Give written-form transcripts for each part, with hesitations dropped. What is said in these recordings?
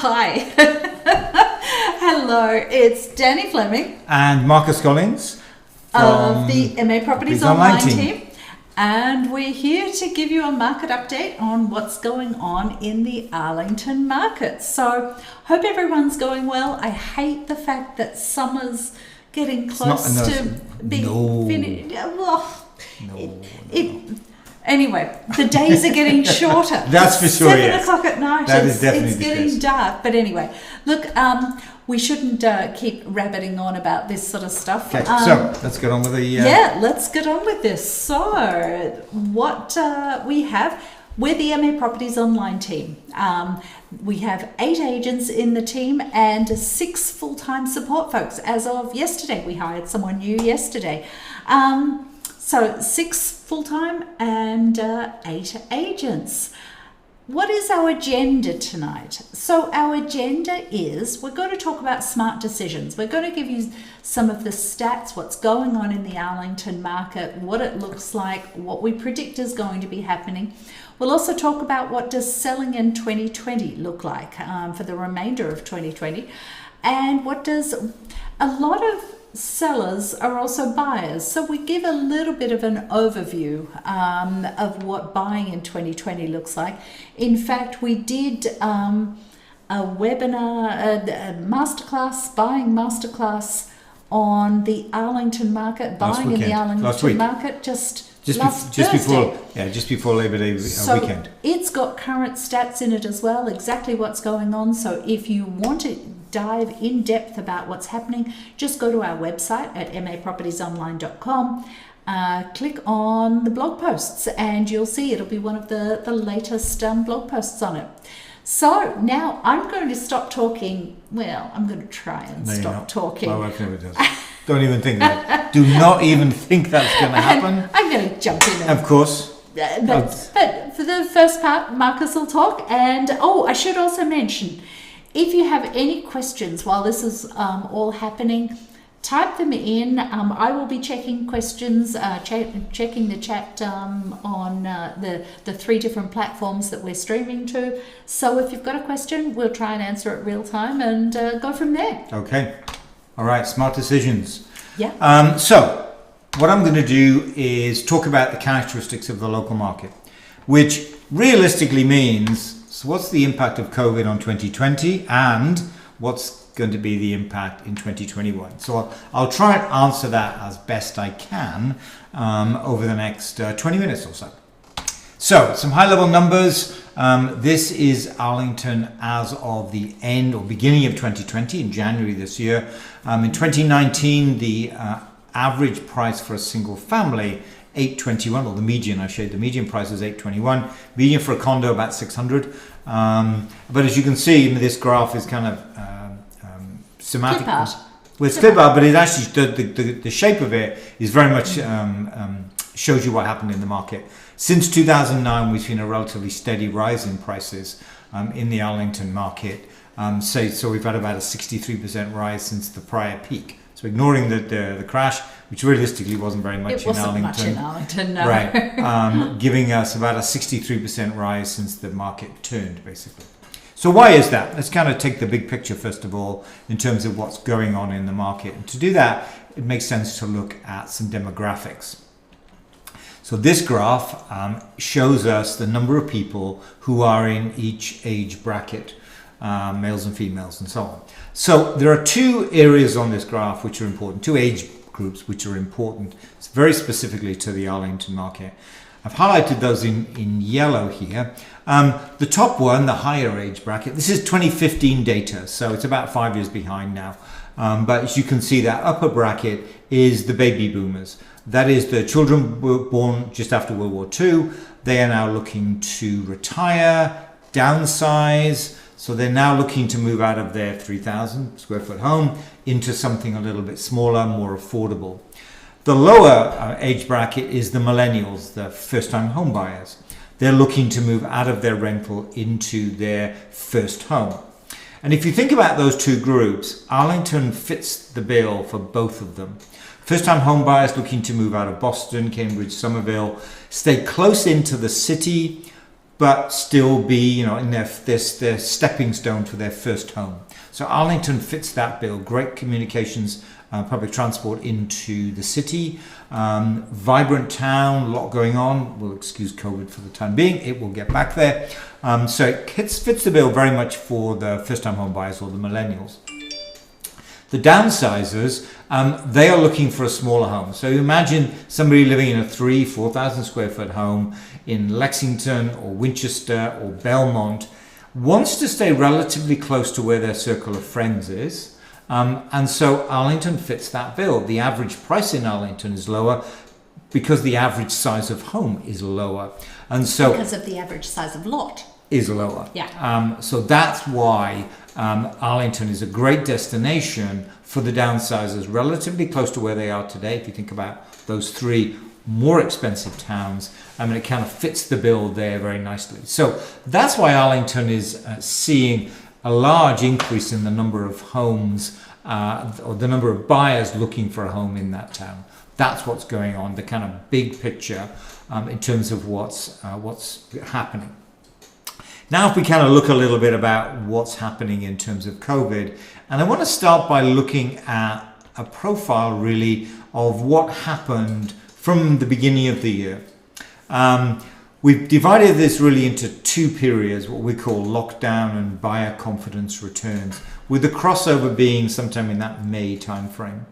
Hi. Hello, it's Danny Fleming and Marcus Collins of the MA Properties Online team. And we're here to give you a market update on what's going on in the Arlington market. So, hope everyone's going well. I hate the fact that summer's getting close to being finished. Anyway, the days are getting shorter. That's for sure. 7 o'clock at night. That is definitely it's getting dark. But anyway, look, we shouldn't keep rabbiting on about this sort of stuff. Okay, so let's get on with the. Yeah, let's get on with this. So, what we have, we're the MA Properties Online team. We have 8 agents in the team and 6 full-time support folks. As of yesterday, we hired someone new yesterday. So 6 full-time and 8 agents. What is our agenda tonight? So our agenda is we're going to talk about smart decisions. We're going to give you some of the stats, what's going on in the Arlington market, what it looks like, what we predict is going to be happening. We'll also talk about what does selling in 2020 look like for the remainder of 2020, and what does a lot of sellers are also buyers. So we give a little bit of an overview of what buying in 2020 looks like. In fact, we did a webinar, a masterclass, buying masterclass on the Arlington market, buying in the Arlington market just before Labor Day weekend. It's got current stats in it as well, exactly what's going on. So if you want to dive in depth about what's happening, just go to our website at mapropertiesonline.com, click on the blog posts, and you'll see it'll be one of the latest blog posts on it. So now I'm going to stop talking. Well, I'm going to try and stop talking. My wife never does. Don't even think that. Do not even think that's going to happen. I'm going to jump in. Of course. But for the first part, Marcus will talk. And I should also mention, if you have any questions while this is all happening, type them in. I will be checking questions, checking the chat on the 3 different platforms that we're streaming to. So if you've got a question, we'll try and answer it real time and go from there. Okay. All right. Smart decisions. Yeah. So what I'm going to do is talk about the characteristics of the local market, which realistically means, so what's the impact of COVID on 2020 and what's going to be the impact in 2021? So I'll try and answer that as best I can over the next 20 minutes or so. So some high level numbers. This is Arlington as of the end or beginning of 2020 in January this year. In 2019, the average price for a single family, 821, or the median, I showed the median price is 821, median for a condo about 600. But as you can see, this graph is kind of semantic. Well, it's clip art, but it actually, the shape of it is very much shows you what happened in the market. Since 2009, we've seen a relatively steady rise in prices in the Arlington market. So we've had about a 63% rise since the prior peak. So ignoring the crash, which realistically wasn't very much in Arlington. Much in Arlington, no. Right. Giving us about a 63% rise since the market turned, basically. So why is that? Let's kind of take the big picture first of all in terms of what's going on in the market. And to do that, it makes sense to look at some demographics. So this graph shows us the number of people who are in each age bracket, males and females and so on. So there are 2 areas on this graph which are important, 2 age groups which are important very specifically to the Arlington market. I've highlighted those in yellow here. The top one, the higher age bracket, this is 2015 data, so it's about 5 years behind now. But as you can see, that upper bracket is the baby boomers. That is the children born just after World War II. They are now looking to retire, downsize. So they're now looking to move out of their 3,000 square foot home into something a little bit smaller, more affordable. The lower age bracket is the millennials, the first-time home buyers. They're looking to move out of their rental into their first home. And if you think about those 2 groups, Arlington fits the bill for both of them. First-time home buyers looking to move out of Boston, Cambridge, Somerville, stay close into the city, but still be, in their stepping stone to their first home. So Arlington fits that bill. Great communications, public transport into the city, vibrant town, a lot going on. We'll excuse COVID for the time being. It will get back there. So it fits the bill very much for the first-time home buyers or the millennials. The downsizers, they are looking for a smaller home. So imagine somebody living in a 4,000 square foot home in Lexington or Winchester or Belmont, wants to stay relatively close to where their circle of friends is. And so Arlington fits that bill. The average price in Arlington is lower because the average size of home is lower. And so because of the average size of lot is lower. Yeah. So that's why Arlington is a great destination for the downsizers, relatively close to where they are today. If you think about those three more expensive towns, it kind of fits the bill there very nicely. So that's why Arlington is seeing a large increase in the number of homes or the number of buyers looking for a home in that town. That's what's going on, the kind of big picture in terms of what's happening. Now, if we kind of look a little bit about what's happening in terms of COVID, and I want to start by looking at a profile really of what happened from the beginning of the year. We've divided this really into two periods, what we call lockdown and buyer confidence returns, with the crossover being sometime in that May timeframe.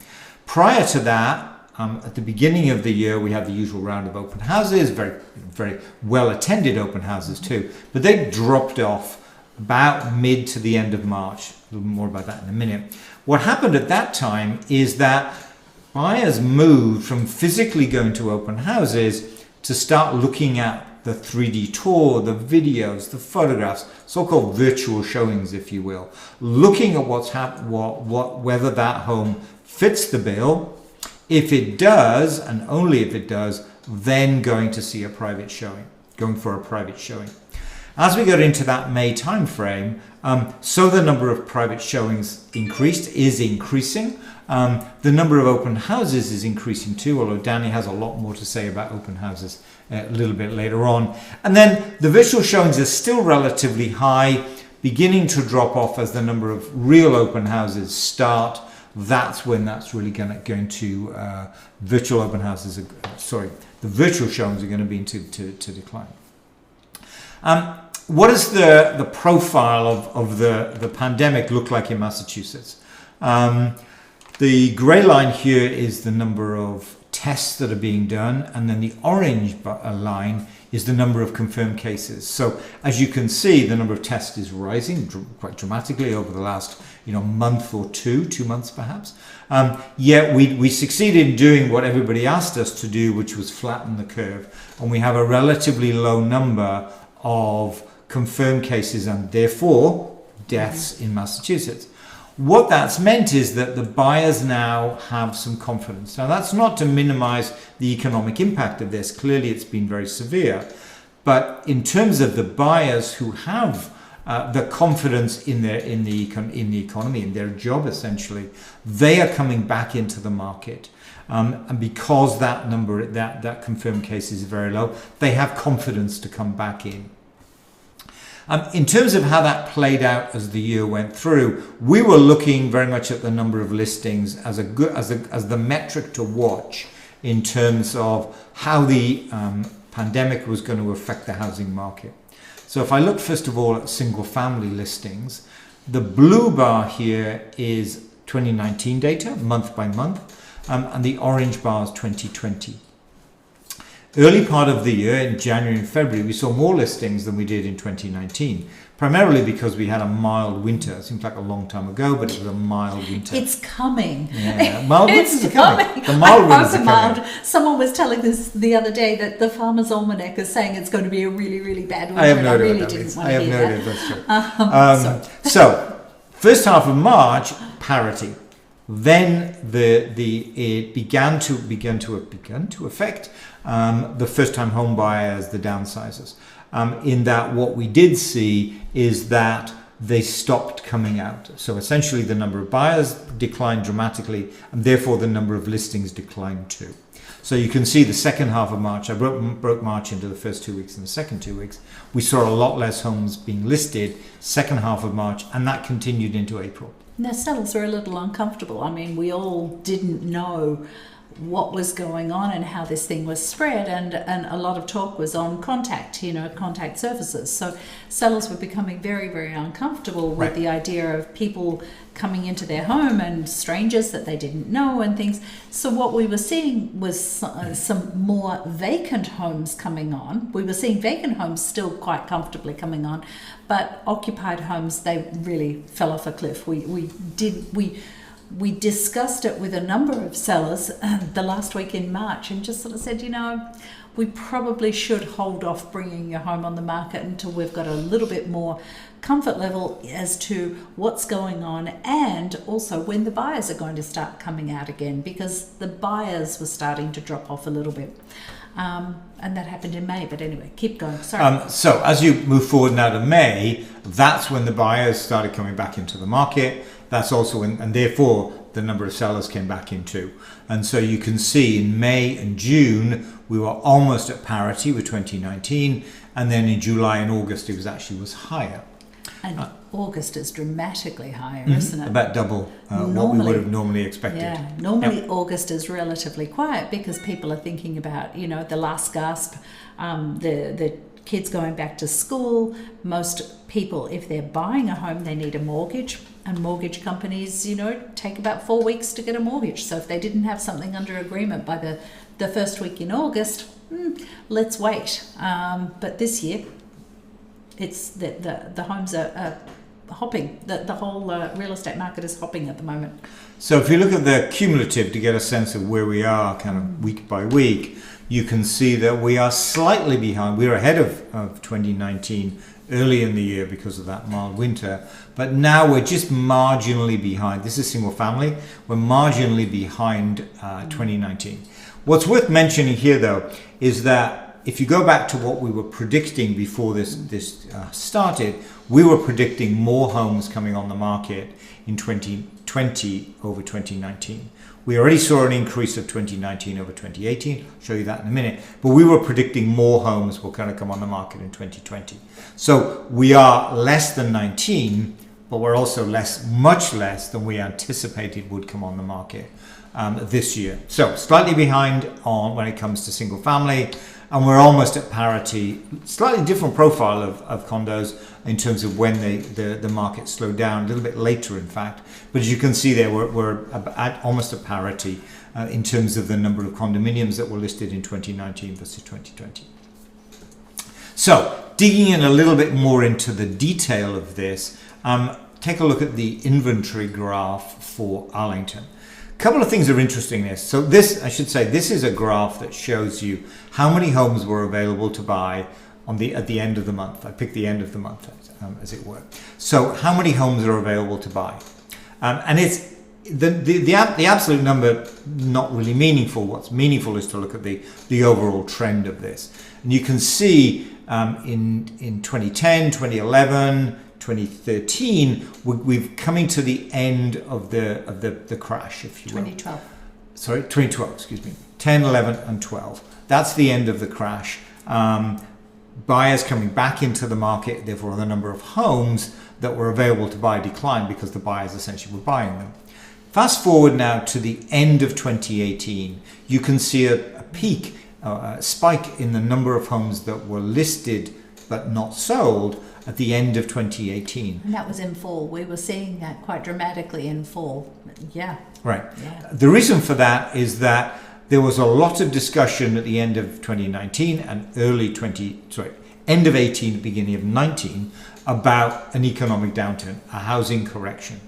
Prior to that, at the beginning of the year, we had the usual round of open houses, very, very well attended open houses too, but they dropped off about mid to the end of March. A little more about that in a minute. What happened at that time is that buyers moved from physically going to open houses to start looking at the 3D tour, the videos, the photographs, so-called virtual showings, if you will, looking at whether that home fits the bill. If it does, and only if it does, then going for a private showing. As we got into that May timeframe, so the number of private showings is increasing. The number of open houses is increasing too, although Danny has a lot more to say about open houses a little bit later on. And then the virtual showings are still relatively high, beginning to drop off as the number of real open houses start. That's when that's really going to virtual open houses. The virtual showings are going to be to decline. What does the profile of the pandemic look like in Massachusetts? The grey line here is the number of tests that are being done, and then the orange line is the number of confirmed cases. So as you can see, the number of tests is rising quite dramatically over the last month or 2 months perhaps. Yet we succeeded in doing what everybody asked us to do, which was flatten the curve. And we have a relatively low number of confirmed cases and therefore deaths in Massachusetts. What that's meant is that the buyers now have some confidence. Now, that's not to minimize the economic impact of this. Clearly, it's been very severe. But in terms of the buyers who have the confidence in the economy, in their job, essentially, they are coming back into the market. And because that number, that confirmed case is very low, they have confidence to come back in. In terms of how that played out as the year went through, we were looking very much at the number of listings as the metric to watch in terms of how the pandemic was going to affect the housing market. So if I look first of all at single family listings, the blue bar here is 2019 data, month by month, and the orange bar is 2020. Early part of the year, in January and February, we saw more listings than we did in 2019, primarily because we had a mild winter. It seems like a long time ago, but it was a mild winter. It's coming. Yeah, mild winters are coming. The mild winters are coming. Someone was telling us the other day that the Farmer's Almanac is saying it's going to be a really, really bad winter. I have no idea. I have no idea. That's true. So, first half of March, parity. Then it began to affect the first-time home buyers, the downsizers. In that, what we did see is that they stopped coming out. So essentially, the number of buyers declined dramatically, and therefore the number of listings declined too. So you can see the second half of March, I broke March into the first 2 weeks and the second 2 weeks. We saw a lot less homes being listed second half of March, and that continued into April. Now, sellers are a little uncomfortable. I mean, we all didn't know what was going on and how this thing was spread, and a lot of talk was on contact surfaces. So sellers were becoming very, very uncomfortable with the idea of people coming into their home and strangers that they didn't know and things. So what we were seeing was some more vacant homes coming on. We were seeing vacant homes still quite comfortably coming on, but occupied homes, they really fell off a cliff. We discussed it with a number of sellers the last week in March and just sort of said, we probably should hold off bringing your home on the market until we've got a little bit more comfort level as to what's going on, and also when the buyers are going to start coming out again, because the buyers were starting to drop off a little bit. And that happened in May, but anyway, keep going. Sorry. So as you move forward now to May, that's when the buyers started coming back into the market. That's also when, and therefore the number of sellers came back in too. And so you can see in May and June, we were almost at parity with 2019. And then in July and August, it was higher. And August is dramatically higher, isn't it? About double what we would have normally expected. Yeah, normally August is relatively quiet because people are thinking about, the last gasp, the kids going back to school. Most people, if they're buying a home, they need a mortgage, and mortgage companies, take about 4 weeks to get a mortgage. So if they didn't have something under agreement by the first week in August, let's wait. But this year, it's the homes are hopping. The whole real estate market is hopping at the moment. So if you look at the cumulative to get a sense of where we are kind of week by week, you can see that we are slightly behind. We're ahead of 2019 early in the year because of that mild winter, but now we're just marginally behind. This is single family. We're marginally behind 2019. What's worth mentioning here, though, is that if you go back to what we were predicting before this started, we were predicting more homes coming on the market in 2020 over 2019. We already saw an increase of 2019 over 2018. I'll show you that in a minute. But we were predicting more homes were going to come on the market in 2020. So we are less than 19, but we're also much less than we anticipated would come on the market this year. So slightly behind on when it comes to single family, and we're almost at parity. Slightly different profile of condos in terms of when the market slowed down, a little bit later in fact. But as you can see there, we're at almost at parity in terms of the number of condominiums that were listed in 2019 versus 2020. So digging in a little bit more into the detail of this, take a look at the inventory graph for Arlington. A couple of things are interesting in this. So this is a graph that shows you how many homes were available to buy at the end of the month. I picked the end of the month, as it were. So how many homes are available to buy? And it's the absolute number not really meaningful. What's meaningful is to look at the overall trend of this. And you can see in 2010, 2011, 2013, we've coming to the end of the crash, if you will. 2012. Sorry, 2012, excuse me. 10, 11, and 12. That's the end of the crash. Buyers coming back into the market, therefore the number of homes that were available to buy declined because the buyers essentially were buying them. Fast forward now to the end of 2018, you can see a peak, a spike in the number of homes that were listed but not sold at the end of 2018. And that was in fall. We were seeing that quite dramatically in fall. Yeah. Right. Yeah. The reason for that is that there was a lot of discussion at the end of 2019 and end of 18, beginning of 19, about an economic downturn, a housing correction.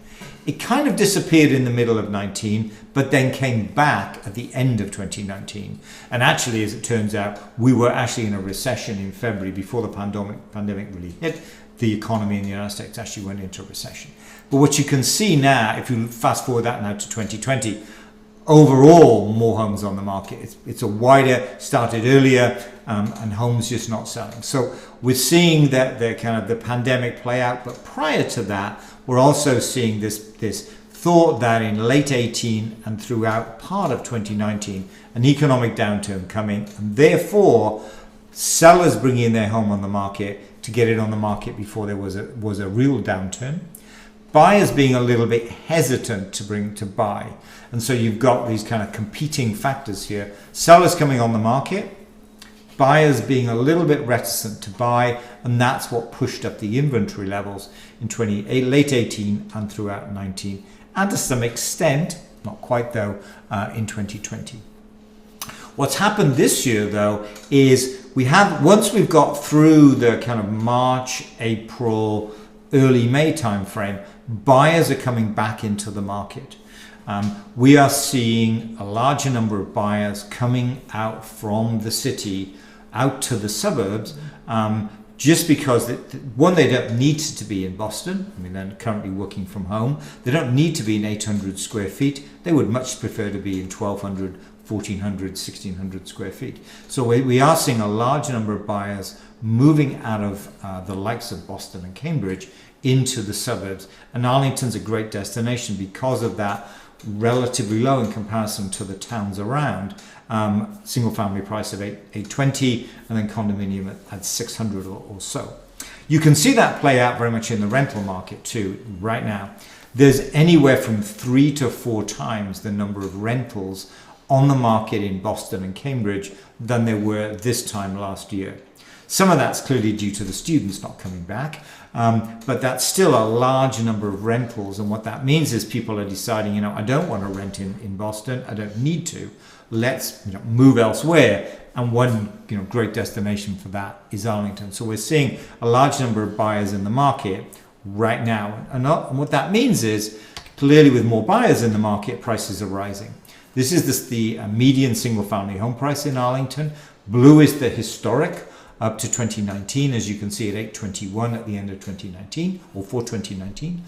It kind of disappeared in the middle of 19, but then came back at the end of 2019. And actually, as it turns out, we were actually in a recession in February before the pandemic really hit. The economy in the United States actually went into recession. But what you can see now, if you fast forward that now to 2020, overall more homes on the market. It's a wider, started earlier, and homes just not selling. So we're seeing that the pandemic play out, but prior to that, we're also seeing this thought that in late 18 and throughout part of 2019, an economic downturn coming, and therefore sellers bringing their home on the market to get it on the market before there was a real downturn. Buyers being a little bit hesitant to buy. And so you've got these kind of competing factors here. Sellers coming on the market, buyers being a little bit reticent to buy, and that's what pushed up the inventory levels in late 18 and throughout 19, and to some extent, not quite though, in 2020. What's happened this year though is once we've got through the kind of March, April, early May timeframe, buyers are coming back into the market. We are seeing a larger number of buyers coming out from the city out to the suburbs, just because one, they don't need to be in Boston. I mean, they're currently working from home. They don't need to be in 800 square feet. They would much prefer to be in 1200, 1400, 1600 square feet. So we are seeing a large number of buyers moving out of the likes of Boston and Cambridge into the suburbs. And Arlington's a great destination because of that relatively low in comparison to the towns around. Single family price of 820 and then condominium at 600 or so. You can see that play out very much in the rental market too right now. There's anywhere from 3 to 4 times the number of rentals on the market in Boston and Cambridge than there were this time last year. Some of that's clearly due to the students not coming back, but that's still a large number of rentals. And what that means is people are deciding, I don't want to rent in Boston. I don't need to. Let's move elsewhere. And one great destination for that is Arlington. So we're seeing a large number of buyers in the market right now. And what that means is clearly with more buyers in the market, prices are rising. This is the median single family home price in Arlington. Blue is the historic up to 2019, as you can see at 821 at the end of 2019 or for 2019.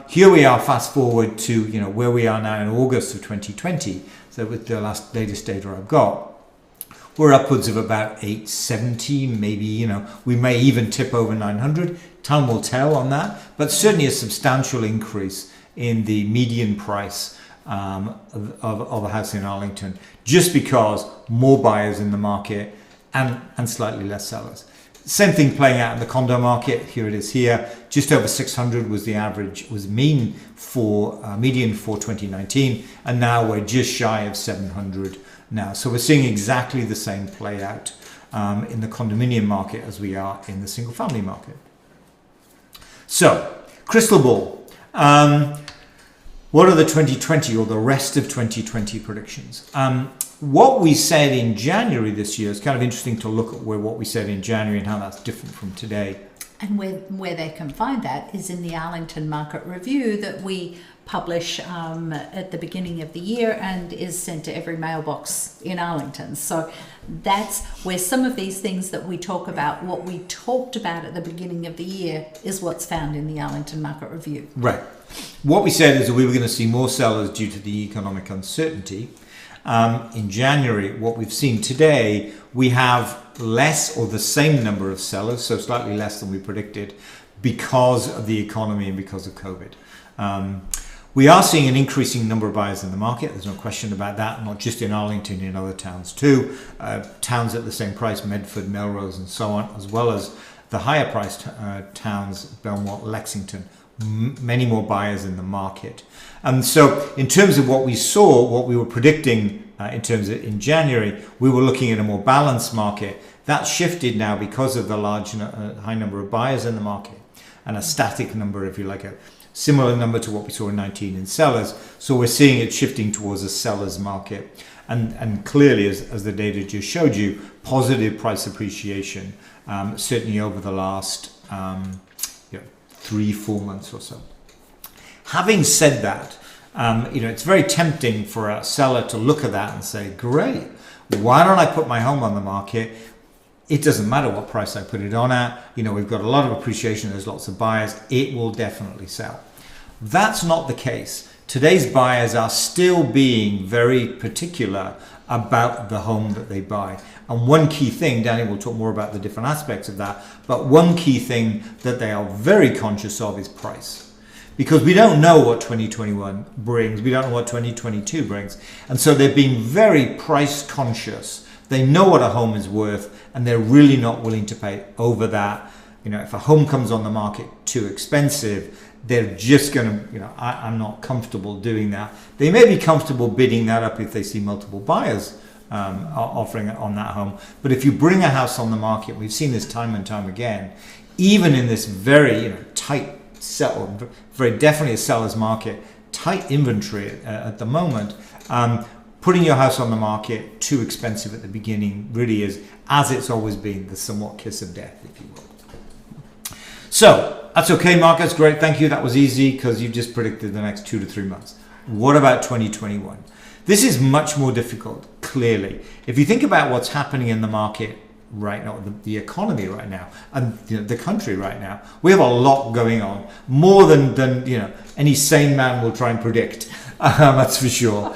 Here we are fast forward to where we are now in August of 2020. So with the latest data I've got, we're upwards of about 870, maybe, we may even tip over 900. Time will tell on that, but certainly a substantial increase in the median price of a house in Arlington, just because more buyers in the market and slightly less sellers. Same thing playing out in the condo market. Here it is here. Just over 600 was the average, was median for 2019. And now we're just shy of 700 now. So we're seeing exactly the same play out in the condominium market as we are in the single family market. So, crystal ball. What are the 2020 or the rest of 2020 predictions? What we said in January this year is kind of interesting to look at what we said in January and how that's different from today. And where they can find that is in the Arlington Market Review that we publish at the beginning of the year and is sent to every mailbox in Arlington. So that's where some of these things that we talk about, what we talked about at the beginning of the year, is what's found in the Arlington Market Review. Right. What we said is that we were going to see more sellers due to the economic uncertainty. In January, what we've seen today, we have less or the same number of sellers, so slightly less than we predicted, because of the economy and because of COVID. We are seeing an increasing number of buyers in the market. There's no question about that, not just in Arlington, in other towns too. Towns at the same price, Medford, Melrose, and so on, as well as the higher priced towns, Belmont, Lexington. Many more buyers in the market. And so in terms of what we saw, what we were predicting in January, we were looking at a more balanced market. That shifted now because of the high number of buyers in the market and a static number, if you like, a similar number to what we saw in 19 in sellers. So we're seeing it shifting towards a seller's market. And clearly, as the data just showed you, positive price appreciation, certainly over the last 3-4 months or so. Having said that, it's very tempting for a seller to look at that and say, great, why don't I put my home on the market? It doesn't matter what price I put it on at. We've got a lot of appreciation. There's lots of buyers. It will definitely sell. That's not the case. Today's buyers are still being very particular about the home that they buy. And one key thing, Danny will talk more about the different aspects of that, but one key thing that they are very conscious of is price. because we don't know what 2021 brings. We don't know what 2022 brings. And so they're being very price conscious. They know what a home is worth, and they're really not willing to pay over that. If a home comes on the market too expensive, they're just going to, I'm not comfortable doing that. They may be comfortable bidding that up if they see multiple buyers offering it on that home. But if you bring a house on the market, we've seen this time and time again, even in this very tight very definitely a seller's market, tight inventory at the moment, putting your house on the market too expensive at the beginning really is, as it's always been, the somewhat kiss of death, if you will. So that's okay, Mark. That's great. Thank you. That was easy because you just predicted the next 2 to 3 months. What about 2021? This is much more difficult, clearly. If you think about what's happening in the market right now, the economy right now, and the country right now, we have a lot going on, more than any sane man will try and predict. That's for sure.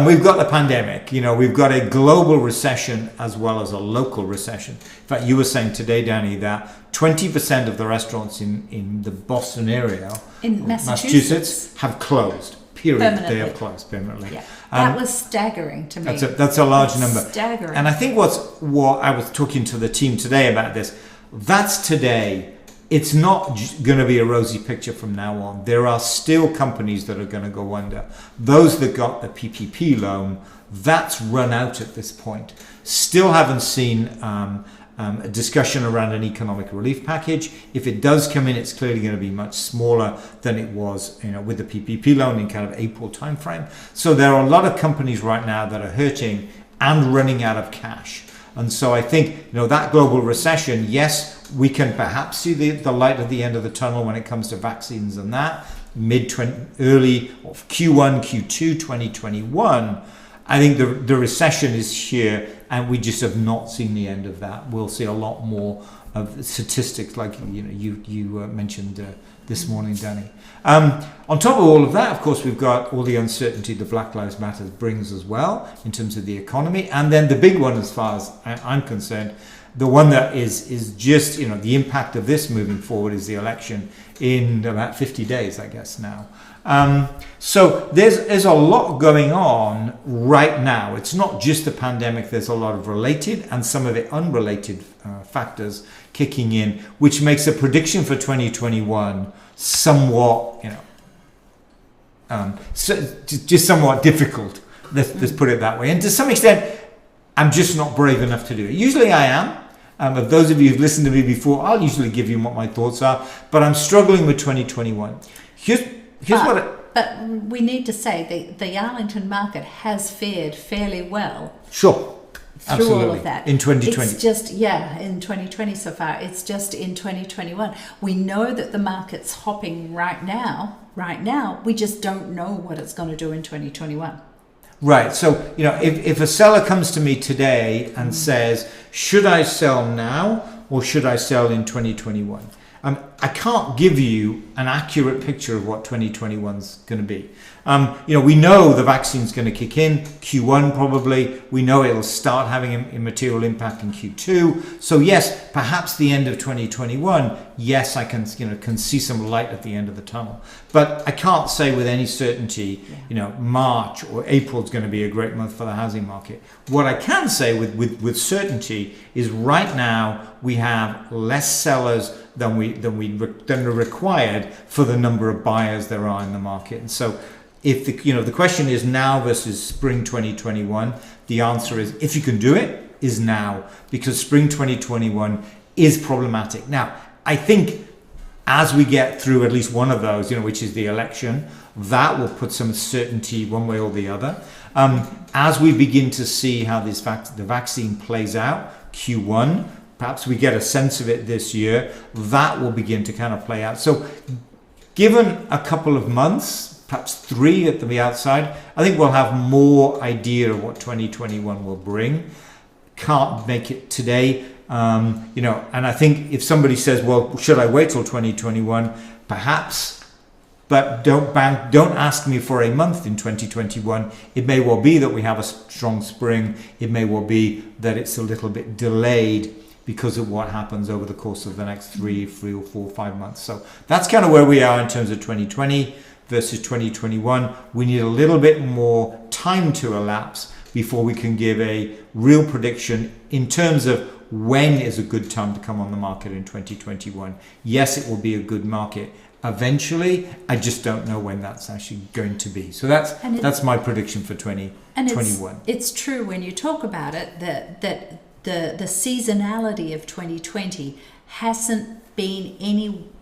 We've got the pandemic. We've got a global recession as well as a local recession. In fact, you were saying today, Danny, that 20% of the restaurants in the Boston area, in Massachusetts, have closed. Period. Permanently. They have closed permanently. Yeah. That was staggering to me. That's a large number. Staggering. And I think what I was talking to the team today about this, that's today. It's not going to be a rosy picture from now on. There are still companies that are going to go under. Those that got the PPP loan, that's run out at this point. Still haven't seen a discussion around an economic relief package. If it does come in, it's clearly going to be much smaller than it was, with the PPP loan in kind of April timeframe. So there are a lot of companies right now that are hurting and running out of cash. And so I think, that global recession, yes, we can perhaps see the light at the end of the tunnel when it comes to vaccines and that, early or Q1, Q2 2021. I think the recession is here, and we just have not seen the end of that. We'll see a lot more of statistics like you mentioned this morning, Danny. On top of all of that, of course, we've got all the uncertainty the Black Lives Matter brings as well in terms of the economy, and then the big one, as far as I'm concerned, the one that is just the impact of this moving forward is the election in about 50 days, I guess now. So there's a lot going on right now. It's not just the pandemic. There's a lot of related and some of it unrelated factors kicking in, which makes a prediction for 2021 somewhat, just somewhat difficult. Let's put it that way. And to some extent, I'm just not brave enough to do it. Usually I am. Of those of you who've listened to me before, I'll usually give you what my thoughts are. But I'm struggling with 2021. But we need to say the Arlington market has fared fairly well. Sure. Through Absolutely. all of that. In 2020. It's just, in 2020 so far. It's just in 2021. We know that the market's hopping right now. We just don't know what it's going to do in 2021. Right. So, if a seller comes to me today and says, should I sell now or should I sell in 2021? I can't give you an accurate picture of what 2021 is going to be. We know the vaccine's going to kick in Q1 probably. We know it'll start having a material impact in Q2. So yes, perhaps the end of 2021. Yes, I can see some light at the end of the tunnel. But I can't say with any certainty, March or April is going to be a great month for the housing market. What I can say with certainty is right now we have less sellers than are required for the number of buyers there are in the market. And so if the question is now versus spring 2021, the answer is, if you can do it, is now, because spring 2021 is problematic. Now, I think as we get through at least one of those, which is the election, that will put some certainty one way or the other. As we begin to see how the vaccine plays out, Q1, perhaps we get a sense of it this year, that will begin to kind of play out. So given a couple of months, perhaps 3 at the outside, I think we'll have more idea of what 2021 will bring. Can't make it today, and I think if somebody says, well, should I wait till 2021? Perhaps, but don't ask me for a month in 2021. It may well be that we have a strong spring. It may well be that it's a little bit delayed because of what happens over the course of the next 3 or 4, 5 months. So that's kind of where we are in terms of 2020 versus 2021. We need a little bit more time to elapse before we can give a real prediction in terms of when is a good time to come on the market in 2021. Yes, it will be a good market eventually. I just don't know when that's actually going to be. So that's my prediction for 2021. And it's true when you talk about it that the seasonality of 2020 hasn't been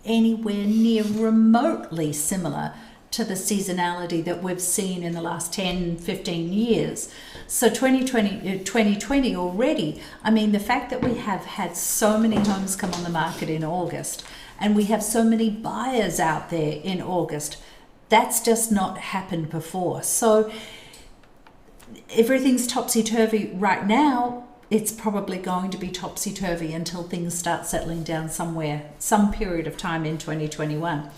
anywhere near remotely similar to the seasonality that we've seen in the last 10, 15 years. So 2020 already, I mean, the fact that we have had so many homes come on the market in August and we have so many buyers out there in August, that's just not happened before. So everything's topsy-turvy right now. It's probably going to be topsy-turvy until things start settling down somewhere, some period of time in 2021.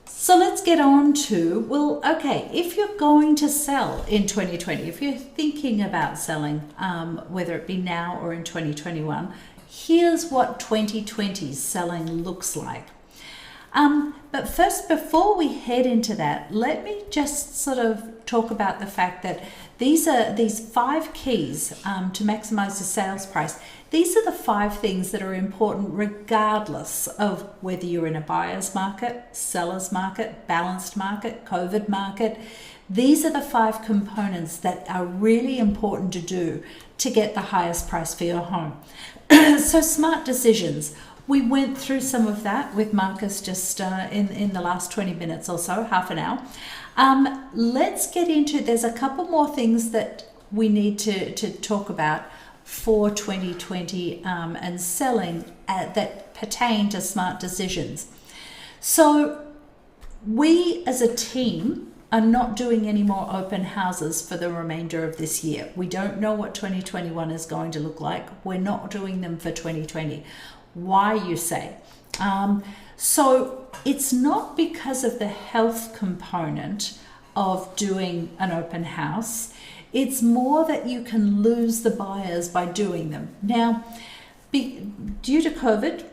So let's get on to, well, okay, if you're going to sell in 2020, if you're thinking about selling, whether it be now or in 2021, here's what 2020's selling looks like. But first, before we head into that, let me just sort of talk about the fact that these 5 keys to maximize the sales price. These are the 5 things that are important regardless of whether you're in a buyer's market, seller's market, balanced market, COVID market. These are the 5 components that are really important to do to get the highest price for your home. So smart decisions. We went through some of that with Marcus just in the last 20 minutes or so, half an hour. Let's get into, there's a couple more things that we need to talk about for 2020 and selling that pertain to smart decisions. So we as a team are not doing any more open houses for the remainder of this year. We don't know what 2021 is going to look like. We're not doing them for 2020. Why, you say? So it's not because of the health component of doing an open house. It's more that you can lose the buyers by doing them. Now, due to COVID,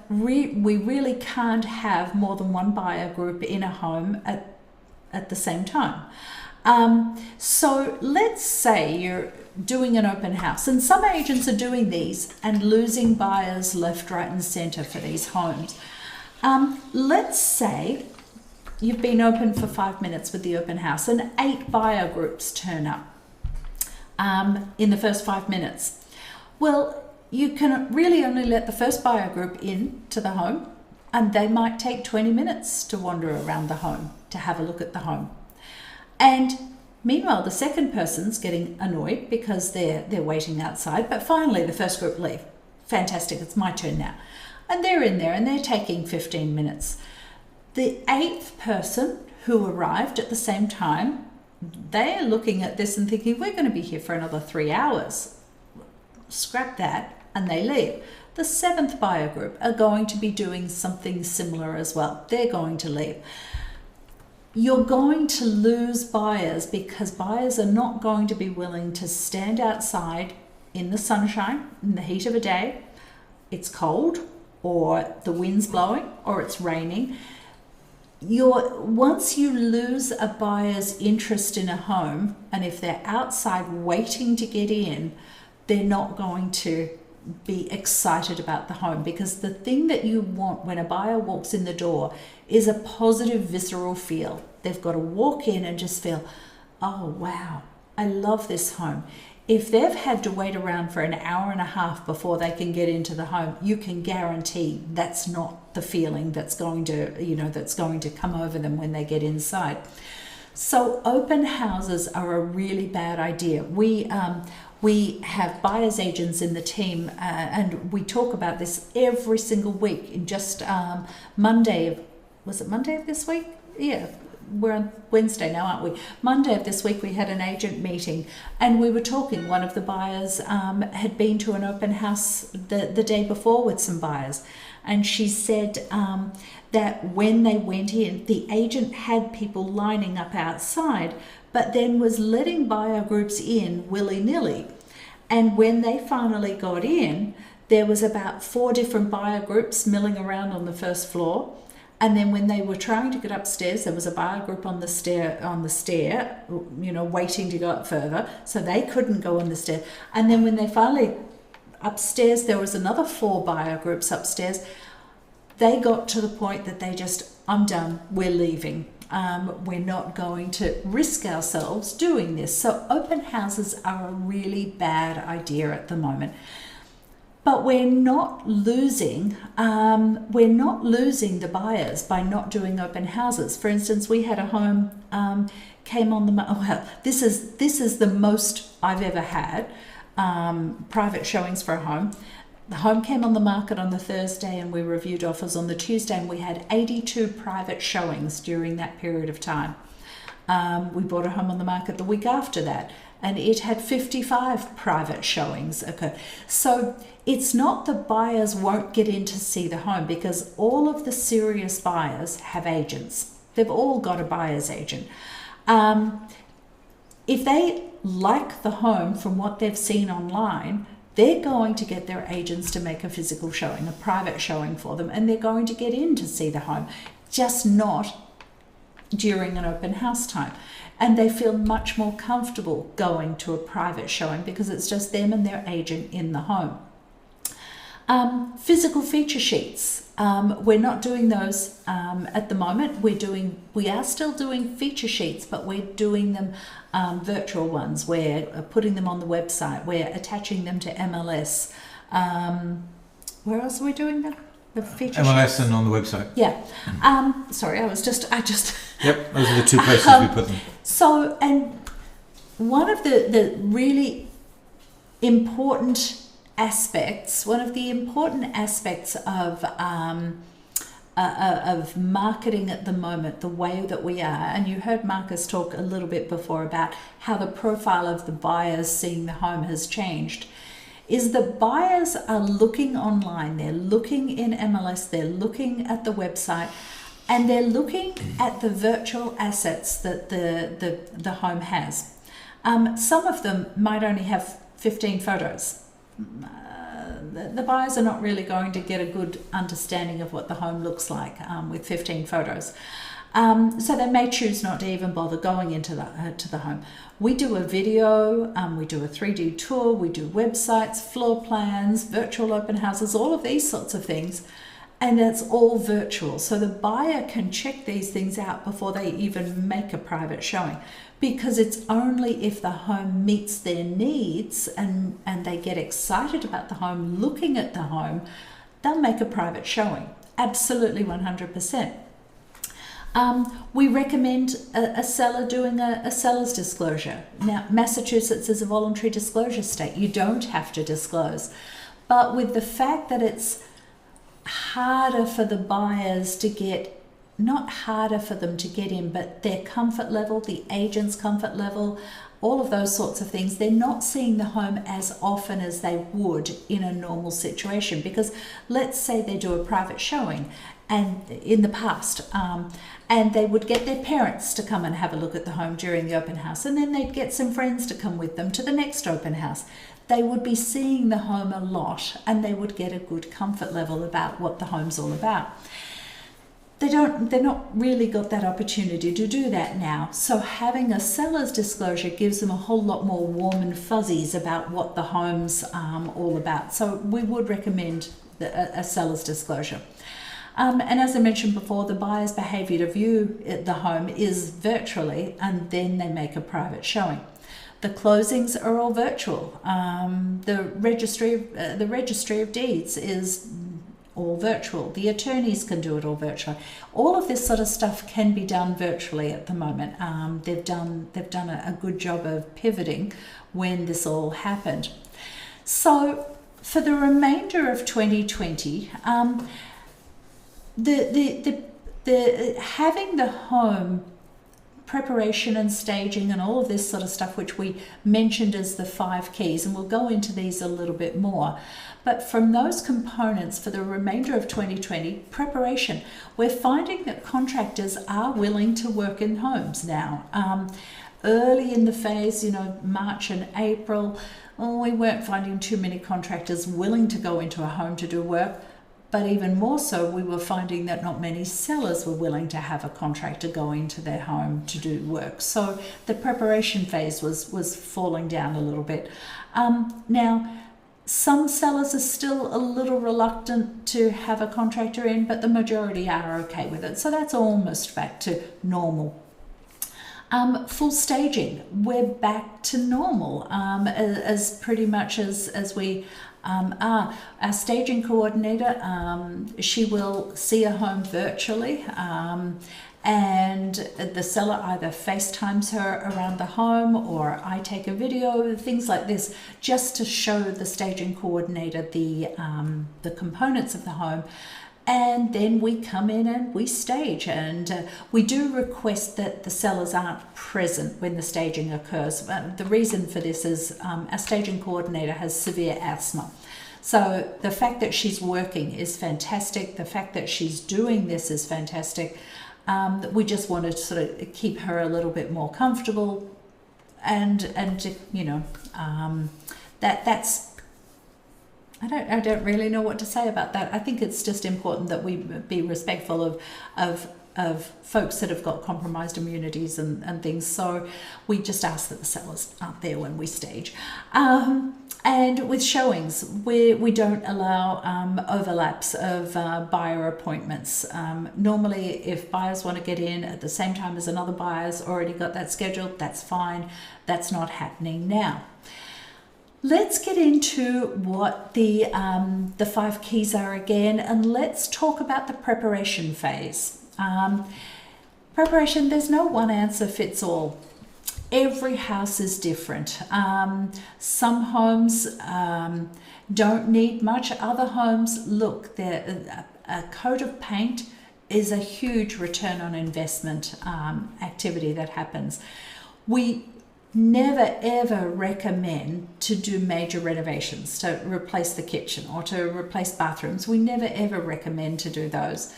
we really can't have more than one buyer group in a home at the same time. So let's say you're doing an open house, and some agents are doing these and losing buyers left, right, and center for these homes. Let's say you've been open for 5 minutes with the open house and 8 buyer groups turn up in the first 5 minutes. Well, you can really only let the first buyer group in to the home, and they might take 20 minutes to wander around the home, to have a look at the home. And meanwhile, the second person's getting annoyed because they're waiting outside, but finally the first group leave. Fantastic, it's my turn now. And they're in there and they're taking 15 minutes. The 8th person who arrived at the same time, they're looking at this and thinking, we're going to be here for another 3 hours. Scrap that, and they leave. The 7th buyer group are going to be doing something similar as well. They're going to leave. You're going to lose buyers because buyers are not going to be willing to stand outside in the sunshine, in the heat of a day. It's cold, or the wind's blowing, or it's raining. Once you lose a buyer's interest in a home, and if they're outside waiting to get in, they're not going to be excited about the home, because the thing that you want when a buyer walks in the door is a positive visceral feel. They've got to walk in and just feel, oh wow, I love this home. If they've had to wait around for an hour and a half before they can get into the home, you can guarantee that's not the feeling that's going to come over them when they get inside. So open houses are a really bad idea. We have buyer's agents in the team, and we talk about this every single week. In just was it Monday of this week? Yeah, we're on Wednesday now, aren't we? Monday of this week we had an agent meeting, and we were talking. One of the buyers had been to an open house the day before with some buyers, and she said that when they went in, the agent had people lining up outside, but then was letting buyer groups in willy-nilly. And when they finally got in, there was about 4 different buyer groups milling around on the first floor. And then when they were trying to get upstairs, there was a buyer group on the stair, waiting to go up further. So they couldn't go on the stair. And then when they finally upstairs, there was another 4 buyer groups upstairs. They got to the point that they just, I'm done, we're leaving. We're not going to risk ourselves doing this. So open houses are a really bad idea at the moment. But we're not losing the buyers by not doing open houses. For instance, we had a home came on the this is the most I've ever had private showings for a home. The home came on the market on the Thursday and we reviewed offers on the Tuesday, and we had 82 private showings during that period of time. We bought a home on the market the week after that, and it had 55 private showings occur. So it's not the buyers won't get in to see the home, because all of the serious buyers have agents. They've all got a buyer's agent. If they like the home from what they've seen online, they're going to get their agents to make a physical showing, a private showing for them, and they're going to get in to see the home, just not during an open house time. And they feel much more comfortable going to a private showing because it's just them and their agent in the home. Physical feature sheets. We're not doing those at the moment. We are still doing feature sheets, but we're doing them virtual ones. We're putting them on the website. We're attaching them to MLS. Where else are we doing them? The feature MLS sheets? and on the website. Yeah. Sorry, I just. Yep, those are the 2 places we put them. So, and one of the really important aspects, of marketing at the moment, the way that we are, and you heard Marcus talk a little bit before about how the profile of the buyers seeing the home has changed, is the buyers are looking online, they're looking in MLS, they're looking at the website, and they're looking at the virtual assets that the home has. Some of them might only have 15 photos. The buyers are not really going to get a good understanding of what the home looks like with 15 photos. So they may choose not to even bother going into the home. We do a video, we do a 3D tour, we do websites, floor plans, virtual open houses, all of these sorts of things. And that's all virtual. So the buyer can check these things out before they even make a private showing, because it's only if the home meets their needs and they get excited about the home, looking at the home, they'll make a private showing. Absolutely 100%. We recommend a seller doing a seller's disclosure. Now, Massachusetts is a voluntary disclosure state. You don't have to disclose. But with the fact that it's harder for the buyers to get, not harder for them to get in, but their comfort level, the agent's comfort level, all of those sorts of things, they're not seeing the home as often as they would in a normal situation. Because let's say they do a private showing and in the past, and they would get their parents to come and have a look at the home during the open house, and then they'd get some friends to come with them to the next open house. They would be seeing the home a lot, and they would get a good comfort level about what the home's all about. They're not really got that opportunity to do that now. So having a seller's disclosure gives them a whole lot more warm and fuzzies about what the home's all about. So we would recommend a seller's disclosure. And as I mentioned before, the buyer's behaviour to view the home is virtually, and then they make a private showing. The closings are all virtual. The registry of deeds is all virtual. The attorneys can do it all virtually. All of this sort of stuff can be done virtually at the moment. They've done a good job of pivoting when this all happened. So for the remainder of 2020, the having the home preparation and staging and all of this sort of stuff, which we mentioned as the 5 keys, and we'll go into these a little bit more. But from those components for the remainder of 2020, preparation, we're finding that contractors are willing to work in homes now. Early in the phase, March and April, we weren't finding too many contractors willing to go into a home to do work. But even more so, we were finding that not many sellers were willing to have a contractor go into their home to do work. So the preparation phase was falling down a little bit. Now, some sellers are still a little reluctant to have a contractor in, but the majority are okay with it. So that's almost back to normal. Full staging, we're back to normal, as pretty much as we are. Our staging coordinator, she will see a home virtually, and the seller either FaceTimes her around the home, or I take a video, things like this, just to show the staging coordinator the components of the home. And then we come in and we stage, and we do request that the sellers aren't present when the staging occurs. The reason for this is our staging coordinator has severe asthma. So the fact that she's working is fantastic. The fact that she's doing this is fantastic. We just want to sort of keep her a little bit more comfortable, and you know, that's. I don't really know what to say about that. I think it's just important that we be respectful of folks that have got compromised immunities and things. So we just ask that the sellers aren't there when we stage. And with showings, we don't allow overlaps of buyer appointments. Normally, if buyers want to get in at the same time as another buyer's already got that scheduled, that's fine. That's not happening now. Let's get into what the 5 keys are again, and let's talk about the preparation phase. Preparation, there's no one answer fits all. Every house is different. Some homes don't need much. Other homes, look, a coat of paint is a huge return on investment activity that happens. We never ever recommend to do major renovations, to replace the kitchen or to replace bathrooms. We never ever recommend to do those.